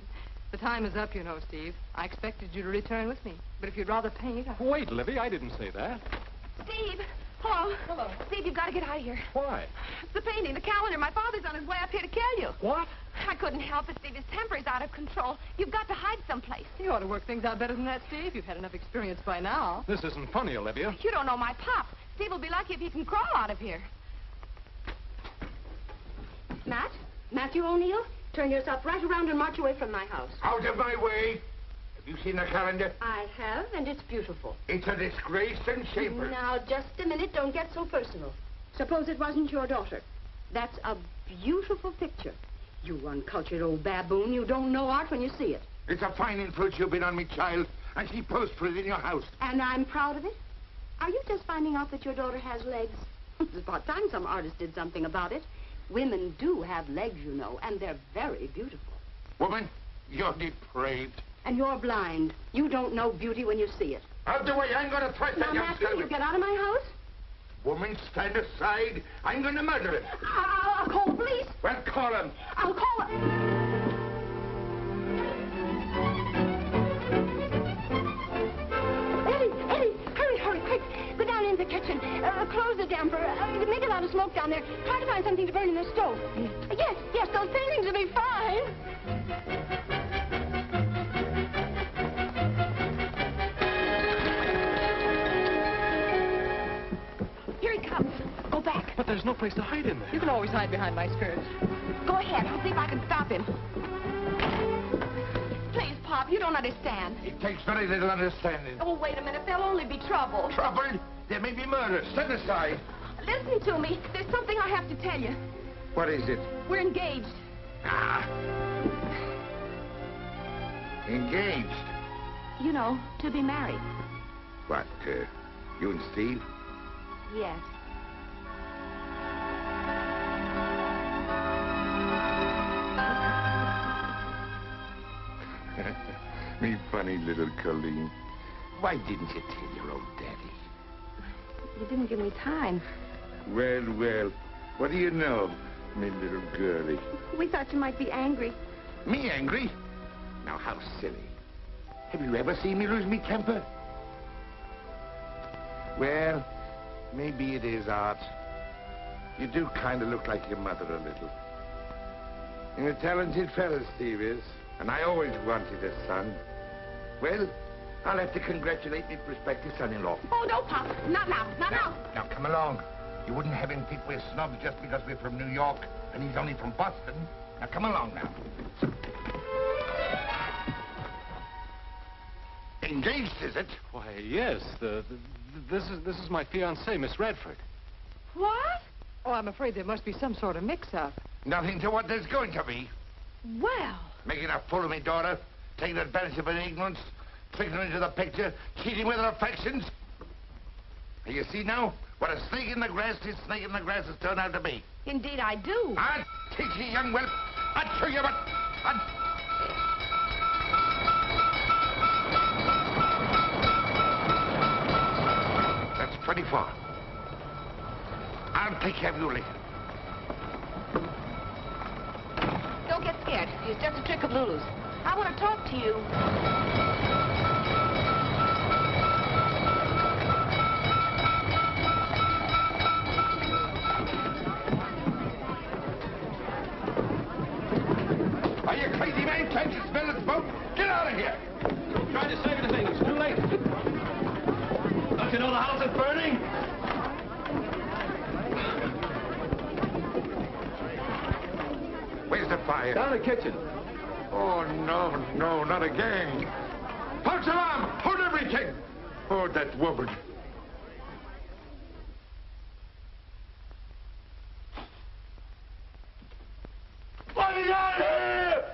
The time is up, you know, Steve. I expected you to return with me. But if you'd rather paint... Wait, Livy, I didn't say that. Steve. Hello. Hello. Steve, you've got to get out of here. Why? The painting, the calendar. My father's on his way up here to kill you. What? I couldn't help it, Steve. His temper's out of control. You've got to hide someplace. You ought to work things out better than that, Steve. You've had enough experience by now. This isn't funny, Olivia. You don't know my pop. Steve will be lucky if he can crawl out of here. Matt? Matthew O'Neill? Turn yourself right around and march away from my house. Out of my way. Have you seen the calendar? I have, and it's beautiful. It's a disgrace and shameful. Now, just a minute. Don't get so personal. Suppose it wasn't your daughter. That's a beautiful picture. You uncultured old baboon. You don't know art when you see it. It's a fine influence you've been on me, child, and she posed for it in your house. And I'm proud of it. Are you just finding out that your daughter has legs? It's about time some artist did something about it. Women do have legs, you know, and they're very beautiful. Woman, you're depraved. And you're blind. You don't know beauty when you see it. Out of the way, I'm going to thresh that Now, young Matthew, servant. you get out of my house. Woman, stand aside. I'm going to murder him. I'll call the police. Well, call him. I'll call them. Eddie, hurry, quick. Go down in the kitchen. Close the damper. Make a lot of smoke down there. Try to find something to burn in the stove. Yes, those paintings will be fine. Here he comes. Go back. But there's no place to hide in there. You can always hide behind my skirts. Go ahead. I'll see if I can stop him. Please, Pop, you don't understand. It takes very little understanding. Oh, wait a minute. There'll only be trouble. Trouble? There may be murder. Stand aside. Listen to me. There's something I have to tell you. What is it? We're engaged. Ah. Engaged? You know, to be married. What, You and Steve? Yes. Me funny little Colleen. Why didn't you tell your old daddy? You didn't give me time. Well, well, what do you know, me little girlie? We thought you might be angry. Me angry? Now, how silly. Have you ever seen me lose me temper? Well, maybe it is, Art. You do kind of look like your mother a little. You're a talented fella, Steve is, and I always wanted a son. Well, I'll have to congratulate me prospective son-in-law. Oh, no, Pop. Not now. Not now. Now, come along. You wouldn't have him think we're snobs just because we're from New York, and he's only from Boston. Now, come along now. Engaged, is it? Why, yes. This is my fiancée, Miss Radford. What? Oh, I'm afraid there must be some sort of mix-up. Nothing to what there's going to be. Well. Making a fool of me daughter, taking advantage of her ignorance, tricking her into the picture, cheating with her affections. You see now what a snake in the grass has turned out to be. Indeed, I do. I'll teach you, young whelp. I'll show you what... That's pretty far. I'll take care of you later. Don't get scared. It's just a trick of Lulu's. I want to talk to you. Are you crazy, man? Can't you smell the smoke? Get out of here! Try to save anything. It's too late. Don't you know the house is burning? Where's the fire? Down the kitchen. Oh, no, no, not again. False alarm! Hold everything! Oh, that woman. Let me out of here!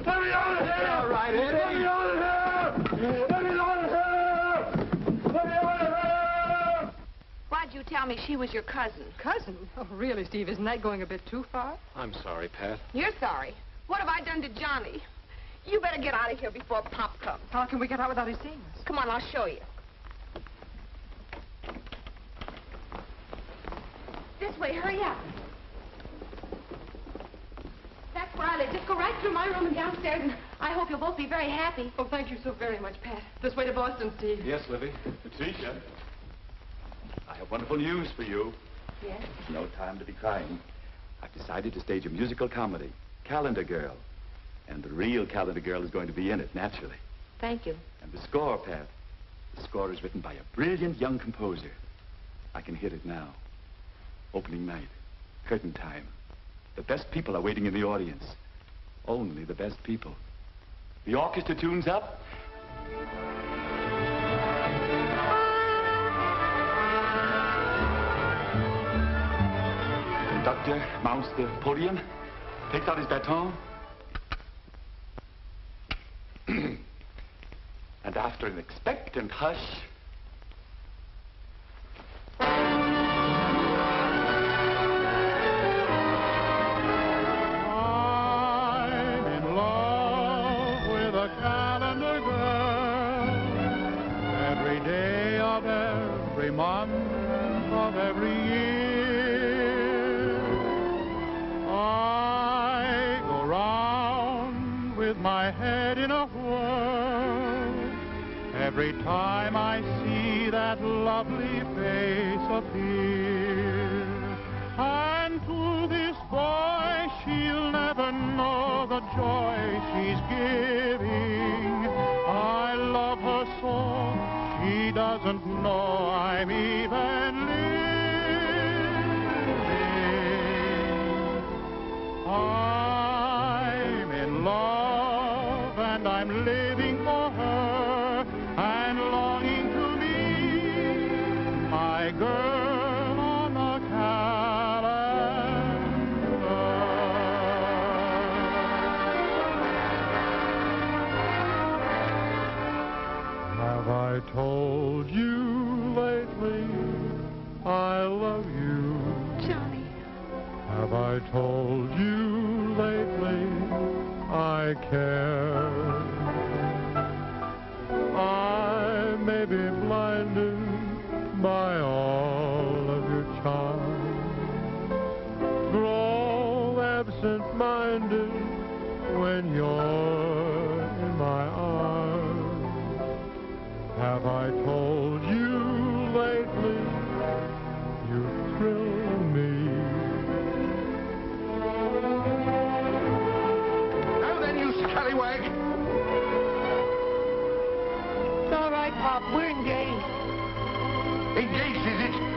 Let me out of here! All right, Eddie. Let me out of here! Let me out of here! Let me out of here! Why'd you tell me she was your cousin? Cousin? Oh, really, Steve? Isn't that going a bit too far? I'm sorry, Pat. You're sorry. What have I done to Johnny? You better get out of here before Pop comes. How can we get out without his seeing us? Come on, I'll show you. This way, hurry up. That's where I live. Just go right through my room and downstairs, and I hope you'll both be very happy. Oh, thank you so very much, Pat. This way to Boston, Steve. Yes, Livy. Patricia, I have wonderful news for you. Yes? No time to be crying. I've decided to stage a musical comedy, Calendar Girl. And the real Calendar Girl is going to be in it, naturally. Thank you. And the score, Pat. The score is written by a brilliant young composer. I can hear it now. Opening night. Curtain time. The best people are waiting in the audience. Only the best people. The orchestra tunes up. Conductor mounts the podium, takes out his baton. And after an expectant hush... I'm in love with a calendar girl. Every day of every month of every year, I go round with my head in a whirl every time I see that lovely face appear. And to this boy she'll never know the joy she's giving. I love her so she doesn't know I'm even living. I'm in love and I'm living for her and longing to meet my girl on the calendar. Have I I told you lately I love you? Johnny. Have I told you lately I care? I may be blinded by all of your charm, grow absent-minded when you're in my arms. Have I told you lately you thrill me? Now then, you scallywag! It's all right, Pop. We're engaged. Engaged, is it?